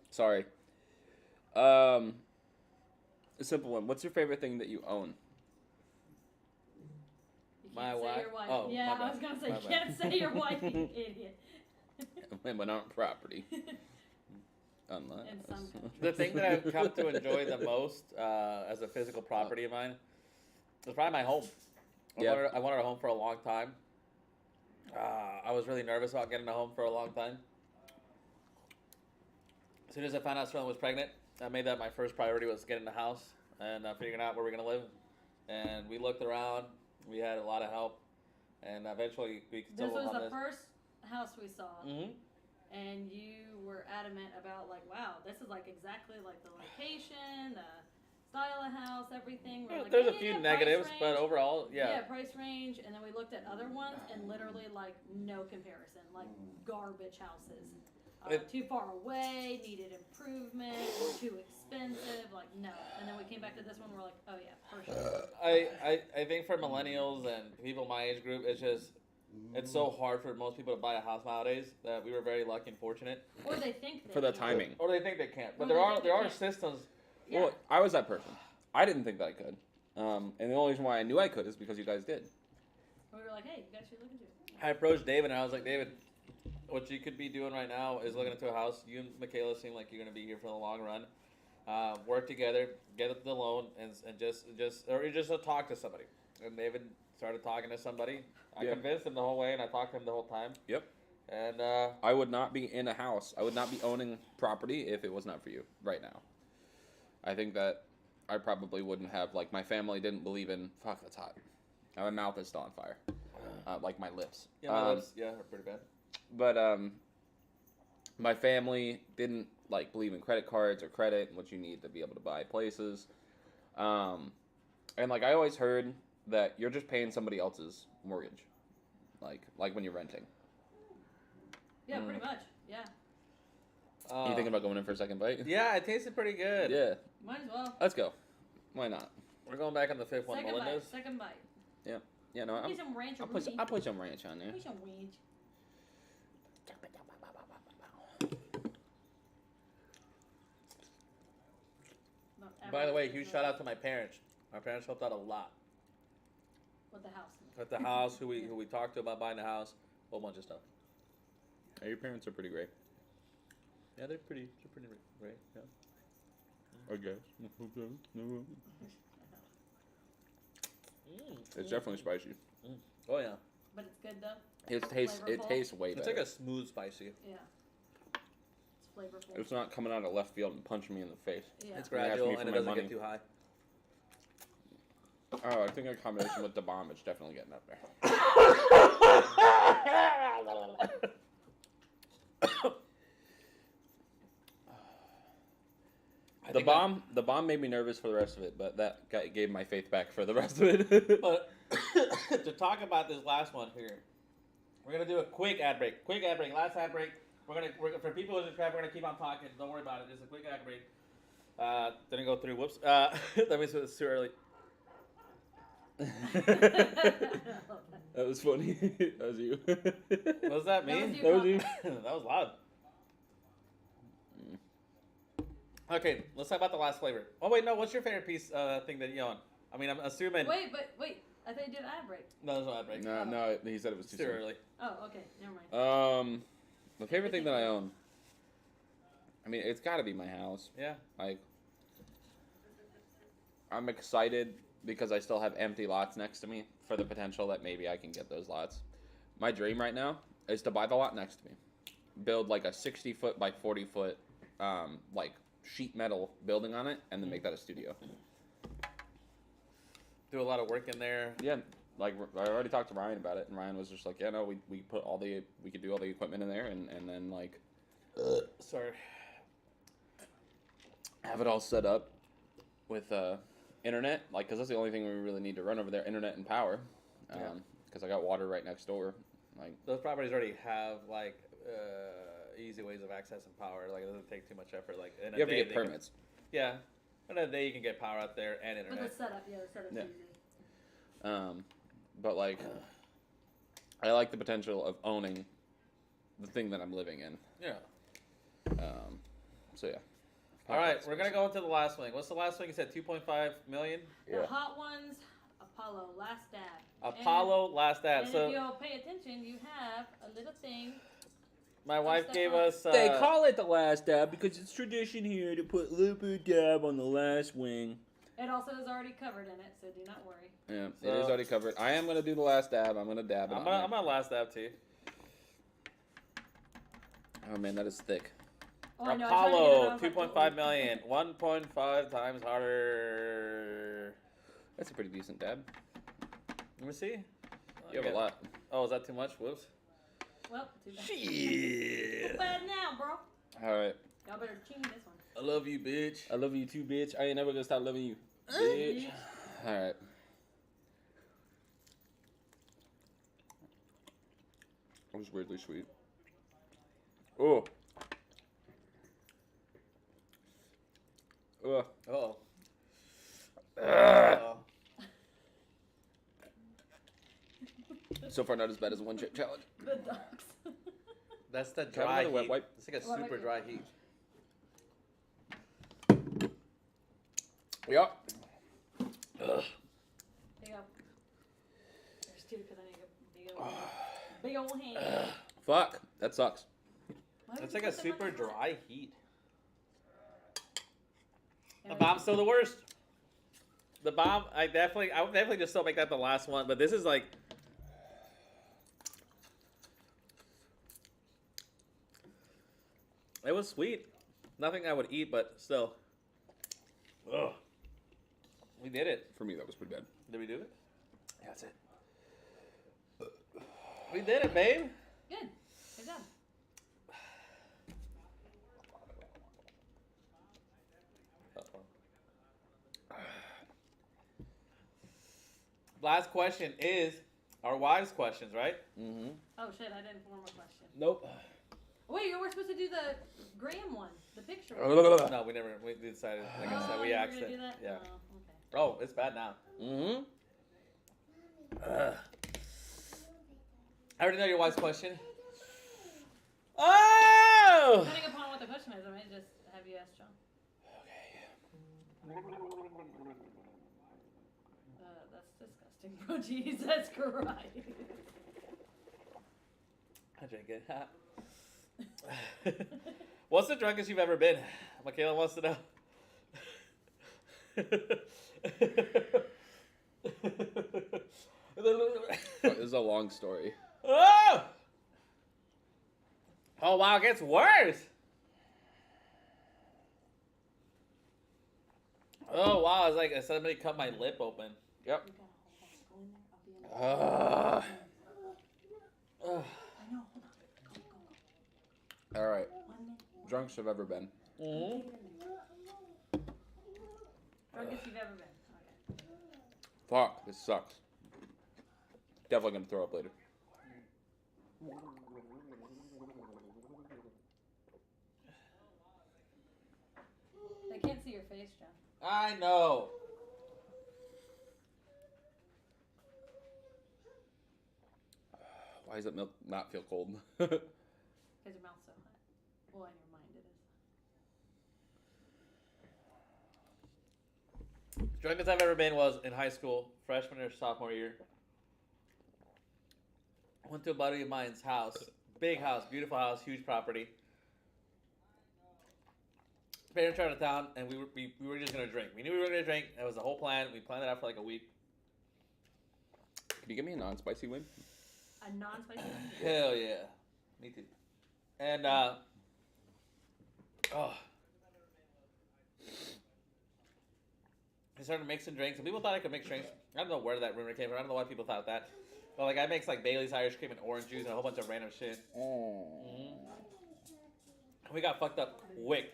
Sorry. A simple one. What's your favorite thing that you own? You My can't say wife? your wife. Oh, yeah, my I bad. was gonna say My you bad. can't say your wife, you idiot. Women aren't property. Unless. In some countries. The thing that I've come to enjoy the most as a physical property of mine is probably my home. Yeah. I wanted a home for a long time. I was really nervous about getting a home for a long time. As soon as I found out Sterling was pregnant, I made that my first priority was getting a house and figuring out where we're going to live. And we looked around. We had a lot of help. And eventually we This stumbled was on the this. first house we saw, Mm-hmm. and you were adamant about like, wow, this is like exactly like the location, the style of house, everything. We're like, There's a yeah, few price negatives, but range. overall, yeah. price range, and then we looked at other ones, and literally like no comparison, like garbage houses. Too far away, needed improvement, were too expensive, like no. And then we came back to this one, we're like, oh yeah, for sure. I think for millennials and people my age group, it's so hard for most people to buy a house nowadays that we were very lucky and fortunate. Or they think they For the can. timing. Or they think they can't. But Or there they are think there they are can't. systems. Yeah. Well, I was that person. I didn't think that I could. And the only reason why I knew I could is because you guys did. We were like, hey, you guys should look into it. I approached David and I was like, David, what you could be doing right now is looking into a house. You and Michaela seem like you're gonna be here for the long run. Work together, get the loan, and just talk to somebody. And David started talking to somebody. I Yeah. convinced him the whole way, and I talked to him the whole time. Yep. And I would not be in a house. I would not be owning property if it was not for you right now. I think that I probably wouldn't have, like, my family didn't believe in, fuck, that's hot. My mouth is still on fire. Like my lips. yeah, my lips, are pretty bad. But my family didn't like believe in credit cards or credit and what you need to be able to buy places. And like I always heard that you're just paying somebody else's mortgage, like when you're renting. Yeah, pretty much. Yeah. You thinking about going in for a second bite? Yeah, it tasted pretty good. Yeah, Might as well. let's go. Why not? We're going back on the fifth one, Second Melinda's. bite. Second bite. Yeah, no, Give me some ranch or I'll put some ranch on there. Give me some ranch. By the way, huge shout out to my parents. My parents helped out a lot With the house. with the house. Who we talked to about buying the house, a whole bunch of stuff. Yeah, your parents are pretty great. Yeah, they're pretty great. Yeah. I guess. It's definitely spicy. Oh yeah, But it's good though. It Flavorful. tastes way it's better. like a smooth spicy. Yeah. It's flavorful. It's not coming out of left field and punching me in the face. Yeah. It's You're asking gradual me for and it my doesn't money. get too high. Oh, I think a combination with the bomb, it's definitely getting up there. The bomb made me nervous for the rest of it, but gave my faith back for the rest of it. But to talk about this last one here, we're gonna do a quick ad break. Last ad break. We're for people who subscribe. We're gonna keep on talking. Don't worry about it. It's a quick ad break. Didn't go through. Whoops. That means it's too early. That was funny. That was you. What does that mean? you. That was you. That was loud. Okay, let's talk about the last flavor. Oh wait, no. What's your favorite piece thing that you own? I mean, I'm assuming. Wait. I thought you did ad break. No, there's no ad break. No, he said it was It's too too soon. early. Oh, okay. Never mind. The favorite thing that I own. I mean, it's got to be my house. Yeah. Like, I'm excited because I still have empty lots next to me for the potential that maybe I can get those lots. My dream right now is to buy the lot next to me, build like a 60-foot by 40-foot, like sheet metal building on it, and then make that a studio. Do a lot of work in there. Yeah, like I already talked to Ryan about it, and Ryan was just like, yeah, no, we could do all the equipment in there, and then like, Sorry. have it all set up with internet, like, because that's the only thing we really need to run over there, internet and power. Because I got water right next door. Like, those properties already have like easy ways of accessing power. Like, it doesn't take too much effort. Like, in a you have to day get they can- permits. yeah, in a day you can get power out there and But internet. the setup, the setup's Yeah. easy. But like, I like the potential of owning the thing that I'm living in. Yeah. So yeah. All right, we're gonna go into the last swing. What's the last swing? You said 2.5 million. Yeah. The hot ones, Apollo, last dab. Apollo last dab. And if So you'll pay attention, you have a little thing. my wife Step gave on. us. They call it the last dab because it's tradition here to put a little bit of dab on the last wing. It also is already covered in it, so do not worry. Yeah, So- it is already covered. I am gonna do the last dab. I'm gonna dab it. I'm on gonna, there. I'm gonna last dab too. Oh man, that is thick. Oh, I know, I tried to get it, I Apollo was like, 2.5 million, 1.5 times harder. That's a pretty decent dab. Let me see. You have a lot. Oh, is that too much? Whoops. Well, too bad. Shit. Too bad now, bro. All right. Y'all better ching this one. I love you, bitch. I love you too, bitch. I ain't never gonna stop loving you, bitch. All right. That was weirdly sweet. Oh. Ugh. Oh. So far, not as bad as a one chip challenge. The ducks. That's the Have dry another wet heat. wipe. It's like a Wet super wipe. dry heat. Yeah. There you go. There's two because I need a big old hand. Fuck. That sucks. Why would It's you like a put them on super the floor? dry heat. The There we bomb's go. still the worst. The bomb, I would definitely just still make that the last one, but this is like. It was sweet. Nothing I would eat, but still. Ugh. We did it. For me, that was pretty bad. Did we do it? Yeah, that's it. We did it, babe. Good. Good job. Last question is our wives' questions, right? Mm-hmm. Oh shit! I didn't form a question. Nope. Wait, we're supposed to do the Graham one, the picture. No, we never. We decided. Like I said, Oh, we you were axed gonna it. do that? Yeah. Oh, okay. Oh, it's bad now. Mm-hmm. I already know your wife's question. Oh! Depending upon what the question is, I might just have you ask John. That's disgusting, bro. Jesus Christ. I drink it. What's the drunkest you've ever been? Michaela wants to know. This is a long story. Oh! Oh wow, it gets worse. Oh wow, it's like somebody cut my lip open. Yep. You gotta hold on. Go in there. I'll be in there. Ugh. I know. Hold on. Go. All right. 1 minute. Drunks I've ever been. Mhm. Drunkest you've ever been. Okay. Fuck, this sucks. Definitely gonna throw up later. They can't see your face, John. I know. Why does that milk not feel cold? Because your mouth's so hot. Well, in your mind it is. Drunkest I've ever been was in high school, freshman or sophomore year. Went to a buddy of mine's house. Big house, beautiful house, huge property. Parents were out of town, and we were just gonna drink. We knew we were gonna drink. That was the whole plan. We planned it out for like a week. Can you give me a non-spicy wing? A non-spicy one? Hell yeah, me too. And I started mixing drinks, and people thought I could mix drinks. I don't know where that rumor came from. I don't know why people thought that. But like, I mix like Bailey's Irish cream and orange juice and a whole bunch of random shit. Oh. We got fucked up quick.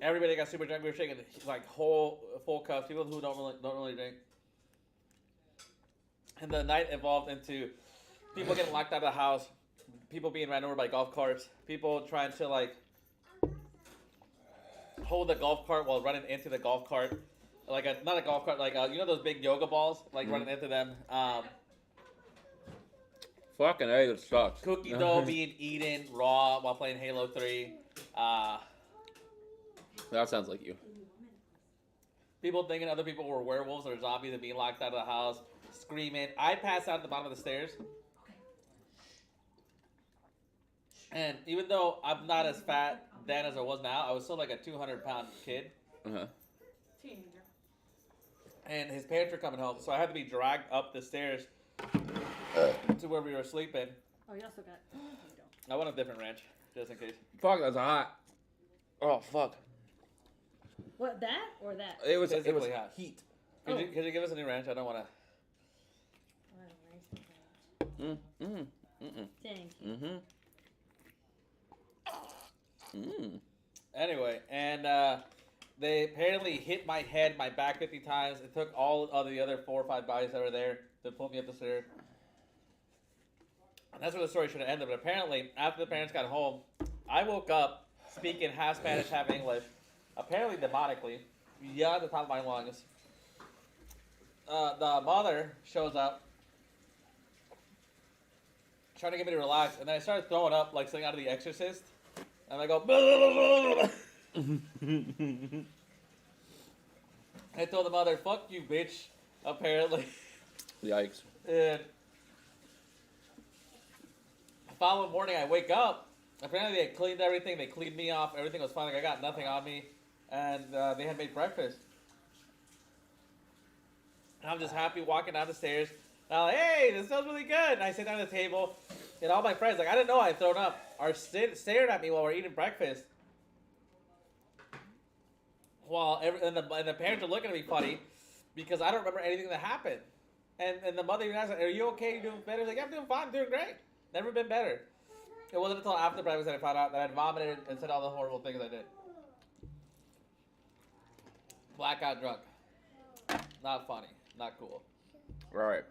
Everybody got super drunk. We were shaking like whole full cups. People who don't really drink. And the night evolved into people getting locked out of the house, people being ran over by golf carts, people trying to like hold the golf cart while running into the golf cart, like not a golf cart, like you know those big yoga balls, like running into them. Fucking A, that sucks. Cookie dough being eaten raw while playing Halo 3. That sounds like you. People thinking other people were werewolves or zombies and being locked out of the house, screaming. I passed out at the bottom of the stairs. And even though I'm not as fat then as I was now, I was still like a 200-pound kid. Uh-huh. Teenager. And his parents were coming home, so I had to be dragged up the stairs to where we were sleeping. Oh, you also got. No, you don't. I want a different ranch, just in case. Fuck, that's hot. Oh, fuck. What, that or that? It was Physically hot. heat. Could you give us a new ranch? I don't want to. Thank you. Anyway, and they apparently hit my head, my back 50 times. It took all of the other 4 or 5 guys that were there to pull me up the stairs. And that's where the story should have ended. But apparently, after the parents got home, I woke up speaking half Spanish, half English. Apparently, demonically. Yeah, at the top of my lungs. The mother shows up, trying to get me to relax. And then I started throwing up like something out of The Exorcist. And I go, blah, blah, blah. I told the mother, fuck you, bitch, apparently. Yikes. And the following morning, I wake up. Apparently, they had cleaned everything. They cleaned me off. Everything was fine. Like, I got nothing on me. And they had made breakfast. And I'm just happy walking down the stairs. And I'm like, hey, this smells really good. And I sit down at the table. And all my friends, like, I didn't know I had thrown up, are staring at me while we're eating breakfast. While and the parents are looking at me funny because I don't remember anything that happened. And the mother even asked, are you okay? You doing better? I was like, yeah, I'm doing fine. I'm doing great. Never been better. It wasn't until after breakfast that I found out that I'd vomited and said all the horrible things I did. Blackout drunk. Not funny. Not cool. All right.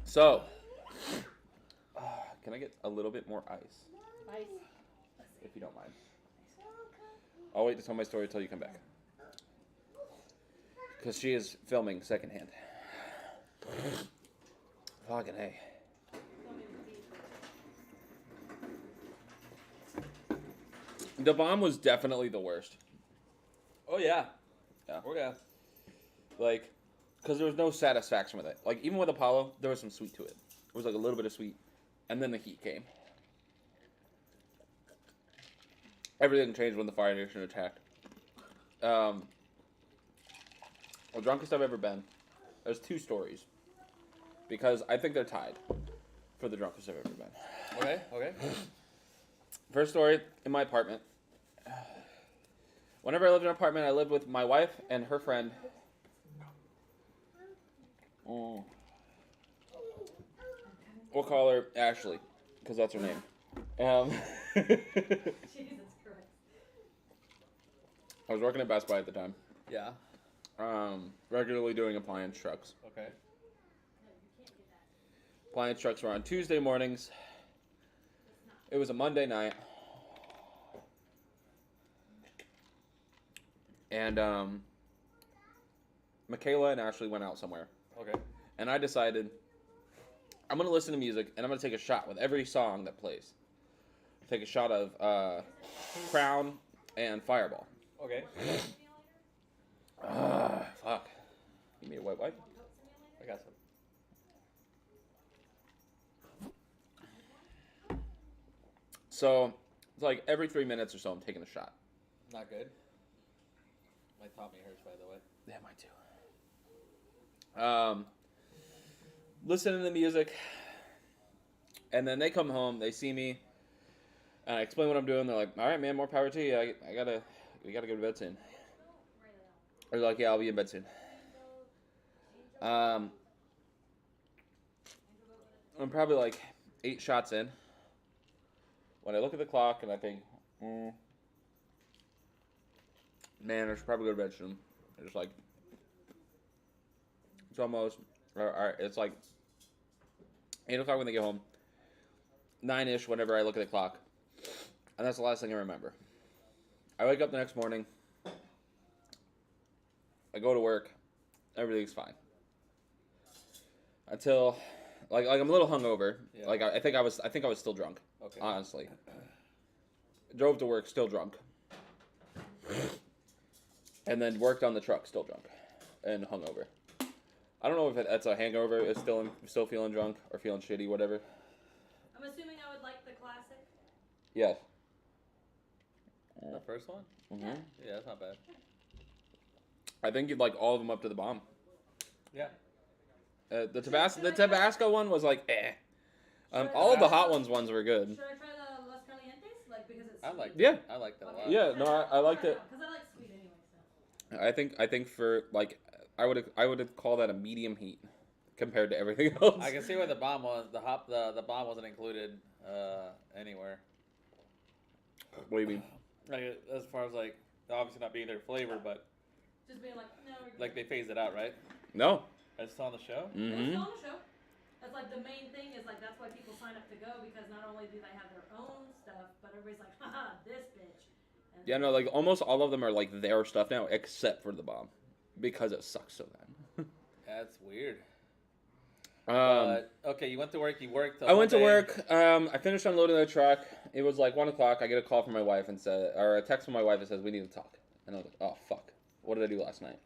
So, can I get a little bit more ice, Ice. if you don't mind? I'll wait to tell my story until you come back. Because she is filming secondhand. Fucking hey. The bomb was definitely the worst. Oh, yeah. Yeah. Oh, yeah. Like, because there was no satisfaction with it. Like, even with Apollo, there was some sweet to it. It was like a little bit of sweet. And then the heat came. Everything changed when the Fire Nation attacked. The drunkest I've ever been. There's 2 stories. Because I think they're tied for the drunkest I've ever been. Okay, okay. First story, in my apartment. Whenever I lived in an apartment, I lived with my wife and her friend. We'll call her Ashley, because that's her name. Jesus Christ. I was working at Best Buy at the time. Yeah. Regularly doing appliance trucks. Okay. Appliance trucks were on Tuesday mornings. It was a Monday night. And Michaela and Ashley went out somewhere. Okay. And I decided I'm going to listen to music and I'm going to take a shot with every song that plays. Take a shot of Crown and Fireball. Okay. Fuck. Give me a white wipe. I got some. So, it's like every 3 minutes or so I'm taking a shot. Not good. My tummy hurts, by the way. Yeah, mine too. Listening to music, and then they come home, they see me, and I explain what I'm doing. They're like, "All right, man, more power to you. We gotta go to bed soon." They're like, "Yeah, I'll be in bed soon." I'm probably like 8 shots in when I look at the clock and I think, Man, I should probably go to bed soon. It's like, it's almost, it's like 8 o'clock when they get home. 9-ish whenever I look at the clock. And that's the last thing I remember. I wake up the next morning. I go to work. Everything's fine. Until, like I'm a little hungover. Yeah. Like I think I was still drunk. Okay. Honestly. Drove to work still drunk. And then worked on the truck still drunk, and hungover. I don't know if that's a hangover. It's still feeling drunk or feeling shitty, whatever. I'm assuming I would like the classic. Yes. The first one? Mm-hmm. Yeah, that's not bad. I think you'd like all of them up to the bomb. Yeah. The Tabasco one was like eh. All of the hot ones were good. Should I try the Las Calientes? Like, because it's I sweet. like that. Yeah. I like that a lot. Yeah, no, I liked it. Because I like sweet anyway, so. I think for like I would call that a medium heat compared to everything else. I can see why the bomb was the bomb wasn't included anywhere. What do you mean? Like as far as like obviously not being their flavor, but Just being like, no, we're good. like they phased it out, right? No. It's on the show. Mm-hmm. It's on the show. That's like the main thing is like that's why people sign up to go because not only do they have their own stuff, but everybody's like, haha, this bitch. And Yeah, no, like almost all of them are like their stuff now, except for the bomb, because it sucks so bad. That's weird. Um, Okay, you went to work. You worked. I went to work. I finished unloading the truck. It was like 1 o'clock. I get a call from my wife and said, or a text from my wife that says we need to talk. And I was like, oh fuck, what did I do last night?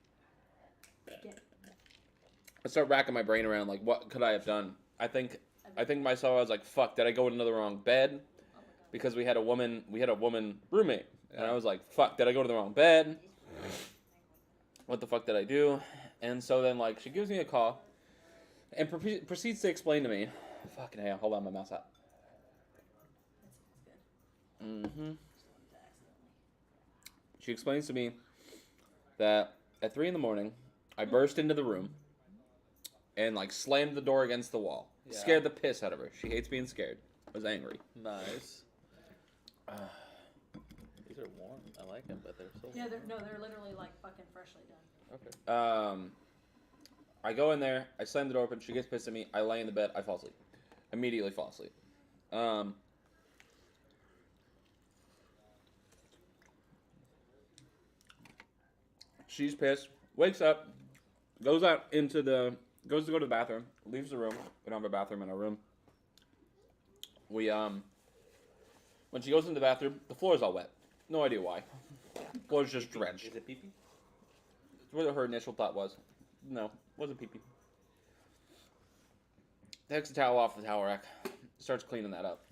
I start racking my brain around like what could I have done? I think myself. I was like, fuck, did I go into the wrong bed? Because we had a woman roommate, and I was like, fuck, did I go to the wrong bed? What the fuck did I do? And so then like she gives me a call. And proceeds to explain to me, fucking hell, hold on, my mouth's out. Mm-hmm. She explains to me that at 3 a.m, I burst into the room and like slammed the door against the wall. Yeah. Scared the piss out of her. She hates being scared. I was angry. Nice. These are warm. I like them, but they're so. Yeah, warm. they're literally like fucking freshly done. Okay. I go in there, I slam the door open, she gets pissed at me, I lay in the bed, I fall asleep. Immediately fall asleep. She's pissed, wakes up, goes to go to the bathroom, leaves the room. We don't have a bathroom in our room. When she goes into the bathroom, the floor is all wet. No idea why. Floor's just drenched. Is it pee-pee? That's what her initial thought was. No, wasn't pee-pee. Takes the towel off the towel rack, starts cleaning that up.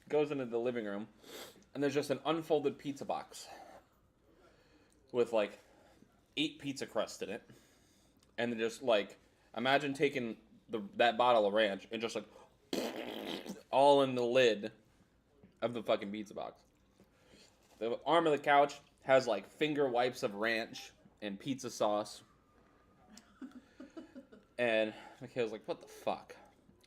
Goes into the living room, and there's just an unfolded pizza box with like 8 pizza crusts in it. And then just like, imagine taking that bottle of ranch and just like all in the lid of the fucking pizza box. The arm of the couch has like finger wipes of ranch and pizza sauce. And Michaela's like, what the fuck?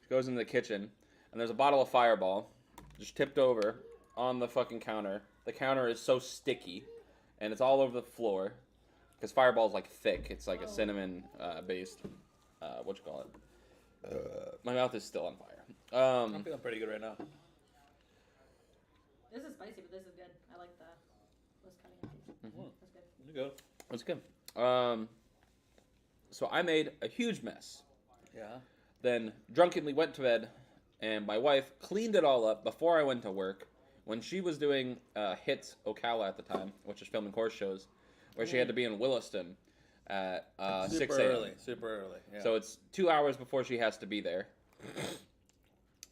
She goes into the kitchen, and there's a bottle of Fireball just tipped over on the fucking counter. The counter is so sticky, and it's all over the floor, because Fireball's like thick. It's like a cinnamon based, my mouth is still on fire. I'm feeling pretty good right now. This is spicy, but this is good. I like the Los Calientes. Mm-hmm. That's good. There you go. It's good. So I made a huge mess. Yeah. Then drunkenly went to bed, and my wife cleaned it all up before I went to work. When she was doing Hits Ocala at the time, which is filming horse shows, where she had to be in Williston at 6 a.m. Super early. Yeah. So it's 2 hours before she has to be there.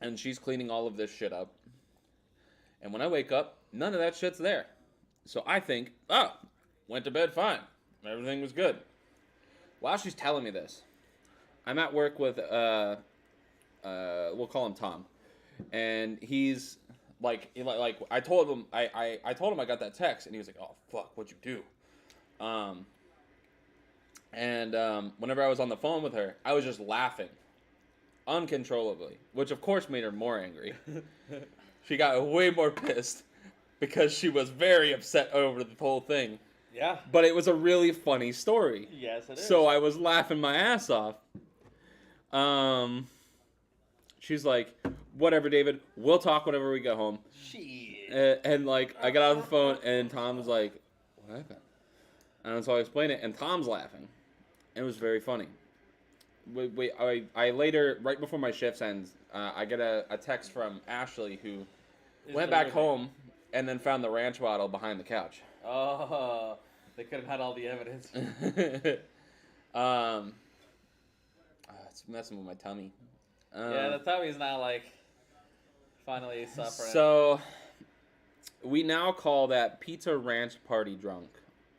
And she's cleaning all of this shit up. And when I wake up, none of that shit's there. So I think, went to bed fine. Everything was good. While she's telling me this, I'm at work with, we'll call him Tom. And he's like I told him I told him I got that text, and he was like, oh fuck, what'd you do? Whenever I was on the phone with her, I was just laughing uncontrollably, which of course made her more angry. She got way more pissed because she was very upset over the whole thing. Yeah. But it was a really funny story. Yes, it is. So I was laughing my ass off. She's like, whatever, David. We'll talk whenever we get home. Shit. And like, I got off the phone, and Tom's like, what happened? And so I explained it, and Tom's laughing. It was very funny. I later, right before my shift ends, I get a text from Ashley, who went back home and then found the ranch bottle behind the couch. Oh, they could have had all the evidence. It's messing with my tummy. Yeah, the tummy's now like finally suffering. So we now call that Pizza Ranch Party drunk.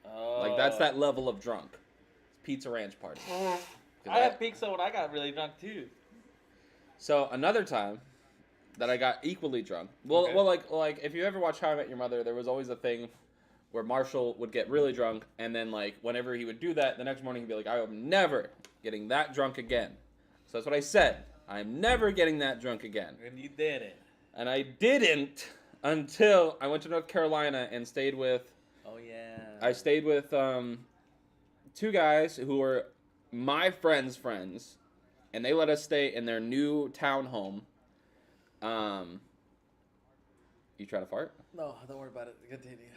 Oh. Like that's that level of drunk. It's Pizza Ranch Party. I had pizza when I got really drunk too. So another time that I got equally drunk. Well, Okay. well, like if you ever watch How I Met Your Mother, there was always a thing where Marshall would get really drunk, and then like whenever he would do that, the next morning he'd be like, "I am never getting that drunk again." So that's what I said. I'm never getting that drunk again. And you did it. And I didn't until I went to North Carolina and stayed with. Oh yeah. I stayed with two guys who were my friends' friends, and they let us stay in their new townhome. You try to fart? No, don't worry about it. Continue.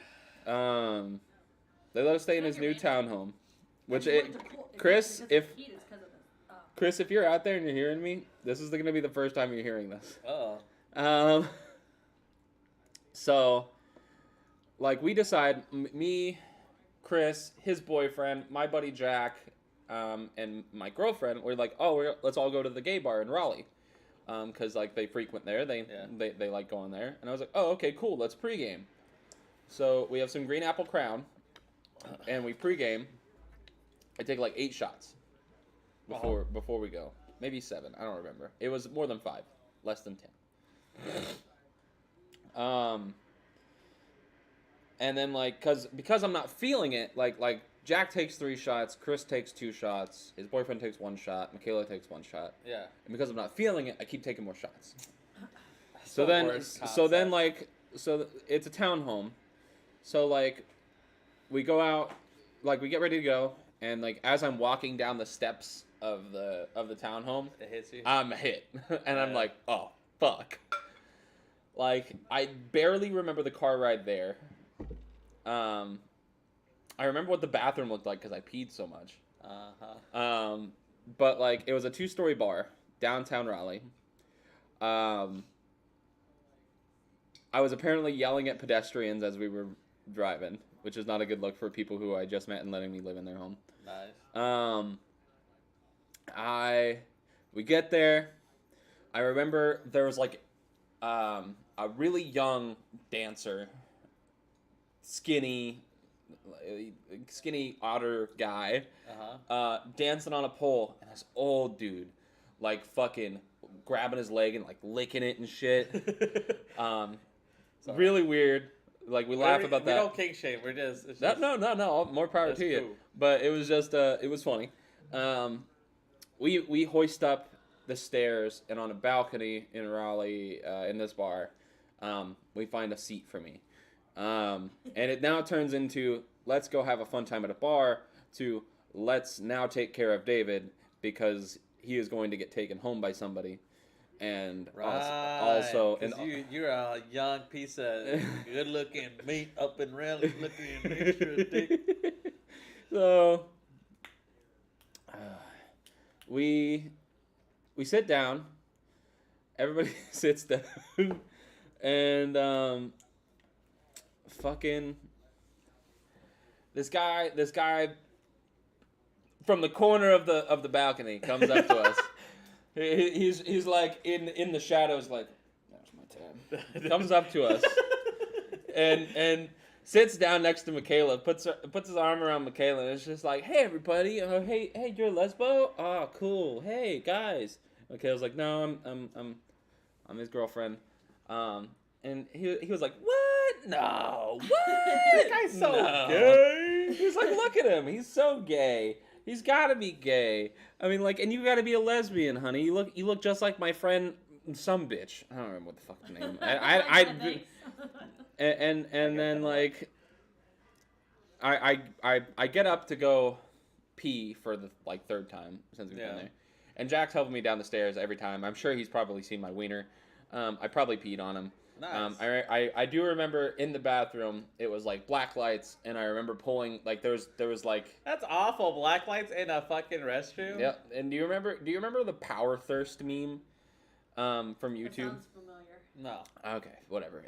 They let us stay in his new townhome, which Chris, Chris, if you're out there and you're hearing me, this is going to be the first time you're hearing this. Uh-oh. So, like, we decide, me, Chris, his boyfriend, my buddy Jack, and my girlfriend, we're like, let's all go to the gay bar in Raleigh. Because, like, they frequent there. They like going there. And I was like, oh, okay, cool, let's pregame. So, we have some Green Apple Crown, and we pregame. I take, like, 8 shots before we go. Maybe 7, I don't remember. It was more than 5, less than 10. And then like, because I'm not feeling it, like Jack takes 3 shots, Chris takes 2 shots, his boyfriend takes 1 shot, Michaela takes 1 shot. Yeah. And because I'm not feeling it, I keep taking more shots. So the then worst concept. it's a townhome. So like, we go out, like we get ready to go, and like as I'm walking down the steps of the townhome, It hits you. I'm hit, and I'm Yeah. like, oh fuck. Like, I barely remember the car ride there. I remember what the bathroom looked like because I peed so much. Uh-huh. But, like, it was a 2-story bar, downtown Raleigh. I was apparently yelling at pedestrians as we were driving, which is not a good look for people who I just met and letting me live in their home. Nice. We get there. I remember there was, like, a really young dancer, skinny otter guy, Uh-huh. dancing on a pole, and this old dude, like, fucking grabbing his leg and, like, licking it and shit. Really weird. Like, we laugh about that. We don't kink shame. We're just... It's No, just no. More power That's to you. cool. But it was just, it was funny. We hoist up the stairs, and on a balcony in Raleigh, in this bar, we find a seat for me. And it now turns into, let's go have a fun time at a bar, to let's now take care of David because he is going to get taken home by somebody. And also, and you're a young piece of good-looking meat up and rally looking extra thick. So we sit down. Everybody sits down, and fucking this guy from the corner of the balcony comes up to us. He's like in the shadows, like, there's my tab. Comes up to us and sits down next to Michaela, puts his arm around Michaela, and it's just like, hey everybody, hey you're lesbo? Oh cool, hey guys. Michaela's like, no, I'm his girlfriend. And he was like, what? No, what? That guy's so gay. He's like, look at him, he's so gay. He's gotta be gay. I mean, like, and you gotta be a lesbian, honey. You look just like my friend, some bitch. I don't remember what the fuck the name. And then like, I get up to go pee for the like third time since we've been there, and Jack's helping me down the stairs every time. I'm sure he's probably seen my wiener. I probably peed on him. Nice. I do remember in the bathroom it was like black lights, and I remember pulling like there was like That's awful. Black lights in a fucking restroom. yeah. And do you remember the power thirst meme from That YouTube? sounds familiar. No. Okay, whatever.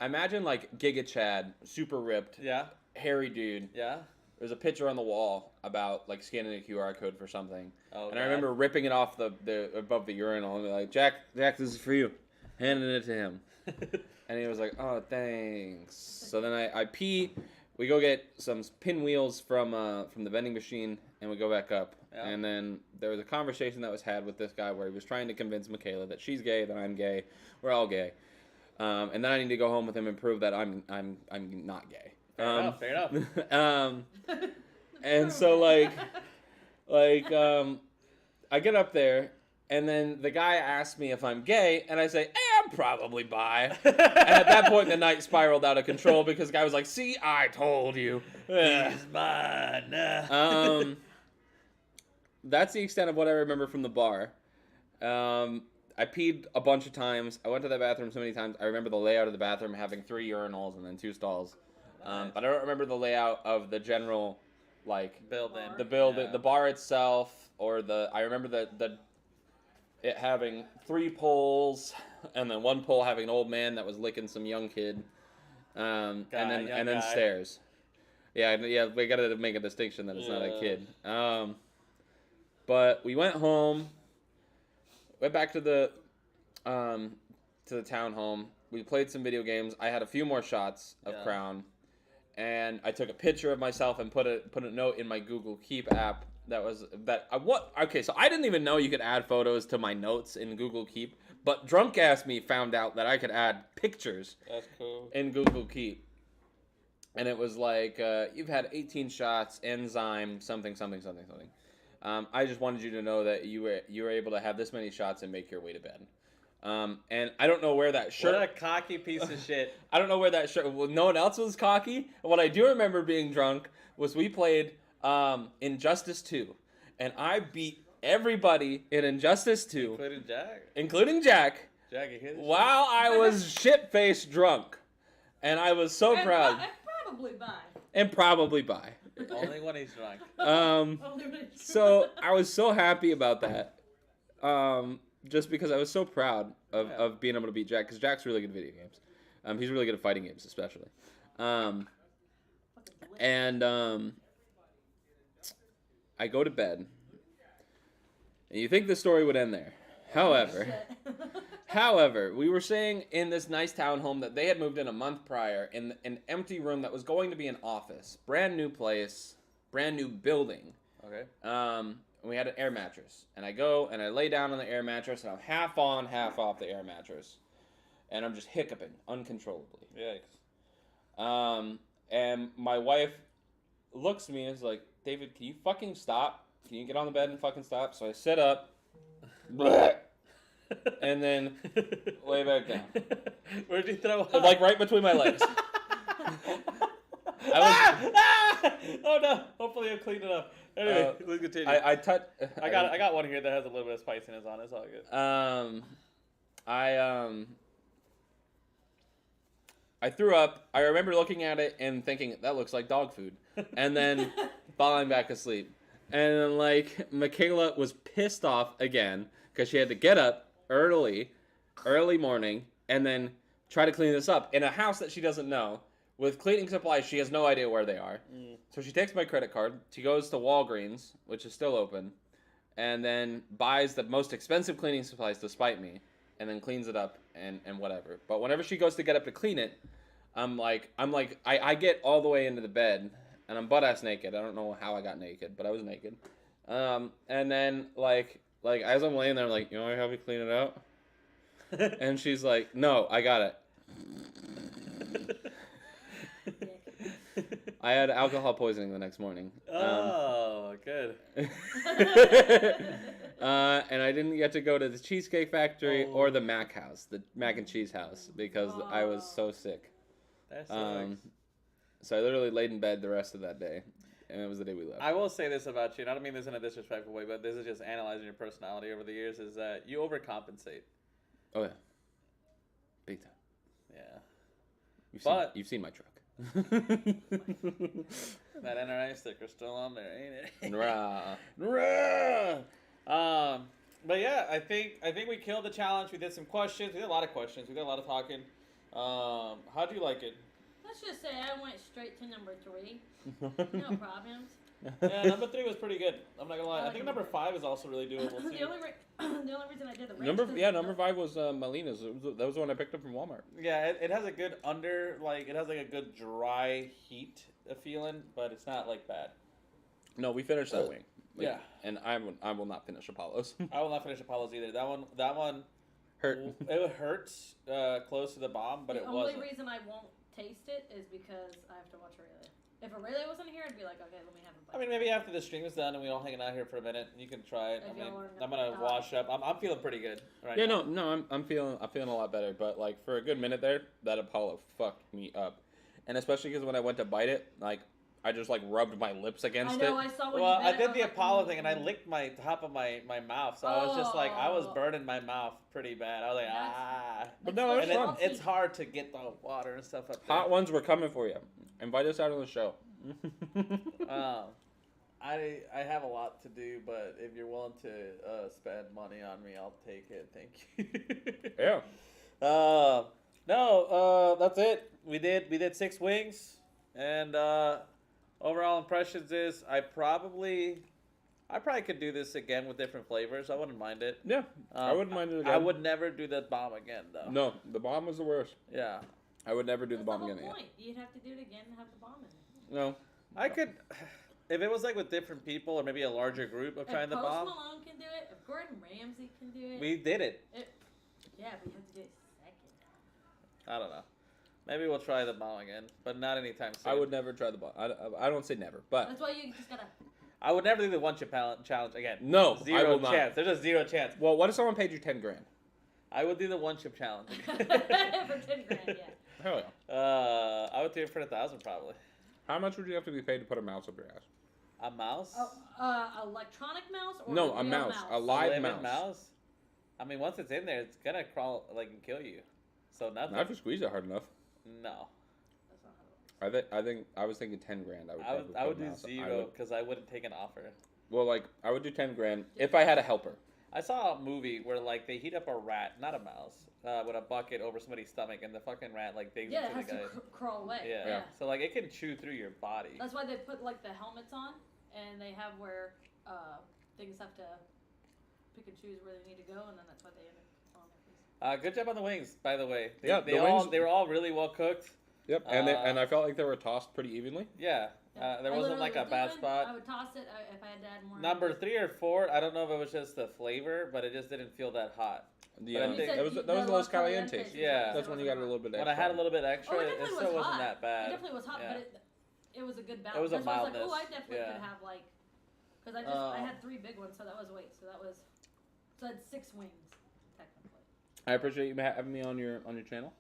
Imagine like Giga Chad, super ripped, Yeah. hairy dude. Yeah. There's a picture on the wall about like scanning a QR code for something, Oh, and I remember ripping it off the above the urinal and be like, Jack, this is for you, handing it to him, and he was like, oh, thanks. So then I pee. We go get some pinwheels from the vending machine, and we go back up. Yeah. And then there was a conversation that was had with this guy where he was trying to convince Michaela that she's gay, that I'm gay, we're all gay, and then I need to go home with him and prove that I'm not gay. Fair enough. And so like I get up there, and then the guy asks me if I'm gay, and I say, I'm probably bi. And at that point, the night spiraled out of control because the guy was like, see, I told you. He's mine. That's the extent of what I remember from the bar. I peed a bunch of times. I went to the bathroom so many times. I remember the layout of the bathroom having 3 urinals and then 2 stalls. But I don't remember the layout of the general, like Building. the bar itself, or I remember it having 3 poles, and then 1 pole having an old man that was licking some young kid, and then stairs. Yeah, we gotta make a distinction that it's not a kid. But we went home, went back to the town home. We played some video games. I had a few more shots of Crown, and I took a picture of myself and put a note in my Google Keep app. So I didn't even know you could add photos to my notes in Google Keep, but drunk ass me found out that I could add pictures. That's cool. In Google Keep. And it was like, you've had 18 shots, enzyme, something. I just wanted you to know that you were able to have this many shots and make your way to bed. And I don't know where that shirt... What a cocky piece of shit. I don't know where that shirt... Well, no one else was cocky. What I do remember being drunk was we played Injustice 2. And I beat everybody in Injustice 2. Including Jack. Jackie, here's While I was shit-faced drunk. And I was so proud. And probably bi. Only when he's drunk. So I was so happy about that. Just because I was so proud of being able to beat Jack, because Jack's really good at video games. He's really good at fighting games, especially. I go to bed, and you think the story would end there. However, we were staying in this nice townhome that they had moved in a month prior in an empty room that was going to be an office. Brand new place, brand new building. Okay. And we had an air mattress. And I go and I lay down on the air mattress, and I'm half on, half off the air mattress. And I'm just hiccuping uncontrollably. Yikes. And my wife looks at me and is like, David, can you fucking stop? Can you get on the bed and fucking stop? So I sit up. And then lay back down. Where'd you throw up? Like right between my legs. Oh no! Hopefully I'll clean it up. Anyway, let's continue. I got one here that has a little bit of spiciness on it. It's all good. I threw up. I remember looking at it and thinking that looks like dog food, and then falling back asleep. And then like Michaela was pissed off again because she had to get up early morning, and then try to clean this up in a house that she doesn't know. With cleaning supplies, she has no idea where they are. So she takes my credit card. She goes to Walgreens, which is still open, and then buys the most expensive cleaning supplies to spite me, and then cleans it up and whatever. But whenever she goes to get up to clean it, I get all the way into the bed, and I'm butt-ass naked. I don't know how I got naked, but I was naked. And then, like as I'm laying there, I'm like, you want me to help you clean it out? And she's like, no, I got it. I had alcohol poisoning the next morning. Good. And I didn't get to go to the Cheesecake Factory or the Mac House, the mac and cheese house, because I was so sick. That sucks. So I literally laid in bed the rest of that day, and it was the day we left. I will say this about you, and I don't mean this in a disrespectful way, but this is just analyzing your personality over the years, is that you overcompensate. Oh yeah, big time. Yeah. You've seen my truck. That NRA sticker's still on there, ain't it? Rah. Rah. But yeah, I think we killed the challenge. We did some questions. We did a lot of questions. We did a lot of talking. How do you like it? Let's just say I went straight to number 3. No problems. Yeah, number 3 was pretty good. I'm not gonna lie. I think number 5 is also really doable too. the only reason I did the ranch Number 5 was Malina's. That was the one I picked up from Walmart. Yeah, it has a good it has like a good dry heat feeling, but it's not like bad. No, we finished that wing. Yeah. And I will not finish Apollo's. I will not finish Apollo's either. That one Hurt. It hurts close to the bomb, but it wasn't. The only reason I won't taste it is because I have to watch Aurelia. If Aurelia wasn't here, I'd be like, okay, let me have a bite. I mean, maybe after the stream is done and we all hanging out here for a minute, you can try it. If I mean, y'all are I'm gonna wash up. I'm feeling pretty good right Yeah, now. no, I'm feeling a lot better. But like for a good minute there, that Apollo fucked me up, and especially because when I went to bite it, like I just like rubbed my lips against it. I saw when Well, you I bit it, did was the like, Apollo thing and I licked my top of my mouth, so I was just like I was burning my mouth pretty bad. I was like But no, and it's fun. it's hard to get the water and stuff up there. Hot ones were coming for you. Invite us out on the show. I have a lot to do, but if you're willing to spend money on me, I'll take it. Thank you. Yeah. No, that's it. We did 6 wings, and overall impressions is I probably could do this again with different flavors. I wouldn't mind it. Yeah, I wouldn't mind it again. I would never do the bomb again, though. No, the bomb was the worst. Yeah. I would never do the That's bomb the again. whole point. You'd have to do it again and have the bomb in it. No. I could, if it was like with different people or maybe a larger group of trying the Post bomb. Malone can do it. If Gordon Ramsay can do it. We did it. Yeah, we have to do it second. I don't know. Maybe we'll try the bomb again, but not anytime soon. I would never try the bomb. I don't say never, but That's why you just gotta. I would never do the one chip challenge again. no, I Zero will not. chance. There's a 0 chance. Well, what if someone paid you $10,000? I would do the one chip challenge. For 10 grand, yeah. Hell yeah. I would do it for 1,000 probably. How much would you have to be paid to put a mouse up your ass? A mouse? Electronic mouse or No, a a real mouse. A A live living mouse. I mean, once it's in there, it's gonna crawl and kill you. So nothing. Not if you squeeze it hard enough. No. That's not how it works. I was thinking $10,000. I would do mouse. 0 because I wouldn't take an offer. Well, like I would do $10,000 if I had a helper. I saw a movie where like they heat up a rat, not a mouse, with a bucket over somebody's stomach, and the fucking rat like digs Yeah, it into has the guy. to crawl away. Yeah. Yeah. So like it can chew through your body. That's why they put like the helmets on, and they have where things have to pick and choose where they need to go, and then that's why they end up on their face. Good job on the wings, by the way. Yeah, they the all wings- they were all really well cooked. Yep, and I felt like they were tossed pretty evenly. Yeah. There I wasn't like a literally bad would do spot. I would toss it if I had to add more. Number 3 or 4, I don't know if it was just the flavor, but it just didn't feel that hot. The, But I think- that was the the Los Calientes. Calientes, Yeah. That's when you got a little bit When extra. I had a little bit extra, Oh, it it definitely still was wasn't hot. that bad. It definitely was hot, Yeah. but it was a good balance. It was a That's why I was like, mildness, oh, I definitely yeah. could have like, because I had 3 big ones, so that was so I had 6 wings technically. I appreciate you having me on your channel.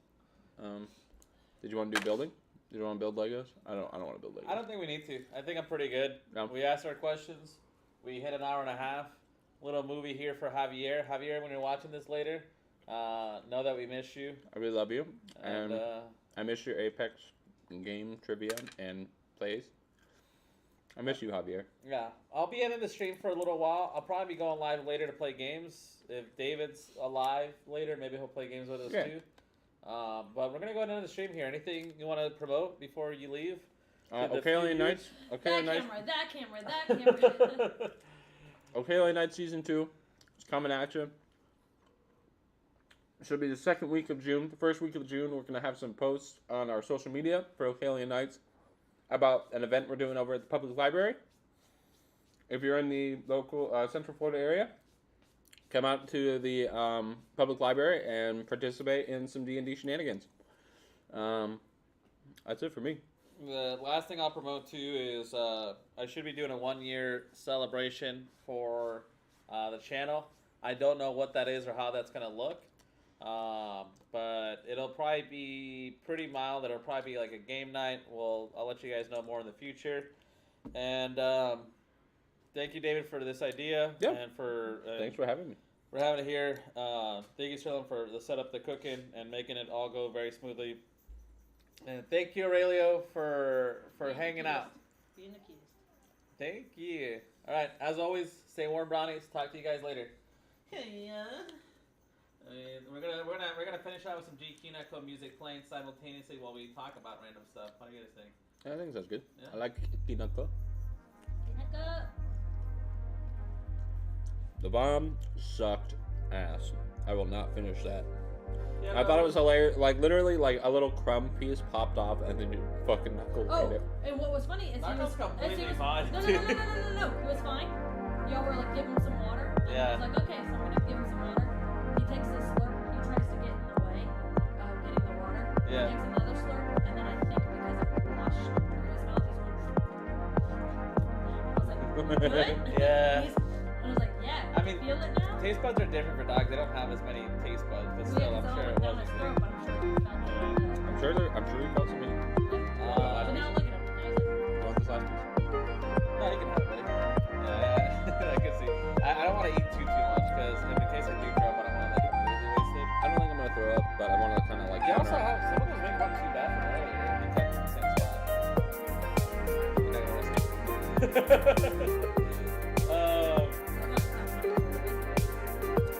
Did you want to do building? Did you want to build Legos? I don't want to build Legos. I don't think we need to. I think I'm pretty good. No. We asked our questions. We hit an hour and a half. Little movie here for Javier. Javier, when you're watching this later, know that we miss you. I really love you, And I miss your Apex game trivia and plays. I miss you, Javier. yeah, I'll be in the stream for a little while. I'll probably be going live later to play games. If David's alive later, maybe he'll play games with us Yeah. too. But we're gonna go into the stream here. Anything you want to promote before you leave? Okalien Nights. Okalien Nights. That camera. Okalien Nights Season 2 is coming at you. It should be the second week of June. The first week of June, we're going to have some posts on our social media for Okalien Nights about an event we're doing over at the public library. If you're in the local Central Florida area, come out to the public library and participate in some D&D shenanigans. That's it for me. The last thing I'll promote too is I should be doing a 1-year celebration for the channel. I don't know what that is or how that's gonna look. But it'll probably be pretty mild. It'll probably be like a game night. I'll let you guys know more in the future. And thank you, David, for this idea. Yeah. And for Thanks for having me. We're having it here. Thank you, Sterling, for the setup, the cooking, and making it all go very smoothly. And thank you, Aurelio, for hanging out. Being accused. Thank you. All right, as always, stay warm, brownies. Talk to you guys later. Yeah. We're gonna finish out with some G Kineko music playing simultaneously while we talk about random stuff. What do you guys think? I think that's good. Yeah. I like Kinako. The bomb sucked ass. I will not finish that. Yeah, I thought it was hilarious. Like, literally, like, a little crumb piece popped off, and then you fucking knuckle Oh, ate it. and what was funny is he Knuckles was completely as he was, fine. No, he was fine. Y'all were like, give him some water. And Yeah. I was like, okay, so I'm gonna give him some water. He takes this slurp. He tries to get in the way of getting the water. Yeah. He takes another slurp, and then I think because it washed through his mouth, he's going. I was like, "You good?" Yeah. I was like, yeah. I mean, feel it now. Taste buds are different for dogs. They don't have as many taste buds, but still, I'm sure it was. I'm sure you felt something. But now look at him. Now he's like, You want this last piece? No, you can have it, buddy. Yeah, I can see. I don't want to eat too much because in case I do throw up, I don't want to like completely waste it. I don't think I'm gonna throw up, but I want to kind of like. You also counter- have some of those wings weren't too bad from earlier. They kept in the same spot. You're not gonna risk it.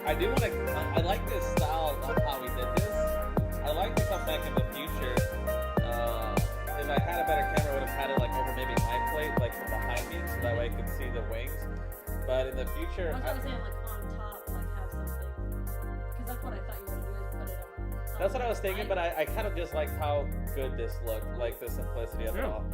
I do want to. I like this style of how we did this. I like to come back in the future. If I had a better camera, I would have had it like over maybe my plate, like from behind me, so that way I could see the wings. But in the future, I was saying like on top, like have something, because that's what I thought you were gonna do is put it on. that's what I was thinking. But I kind of just liked how good this looked, like the simplicity of it all.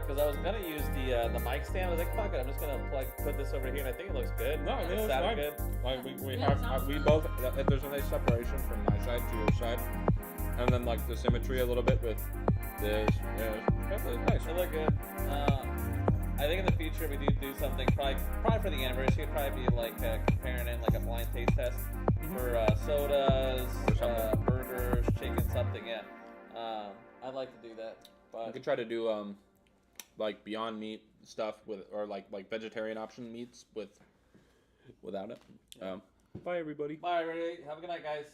Because I was gonna use the mic stand. I was like, fuck it, I'm just gonna put this over here, and I think it looks good. No, I think it looks sounded fine. good. Like we Yeah, have, it sounds we good. both. If there's a nice separation from my side to your side, and then like the symmetry a little bit with this. Yeah, that's nice. It looked good. I think in the future we do something probably for the anniversary. It'd probably be like comparing it like a blind taste test for sodas, Or something. burgers, chicken, something. Yeah, I'd like to do that. We But could try to do like Beyond Meat stuff with, or like vegetarian option meats without it. Bye everybody. bye, everybody. Have a good night, guys.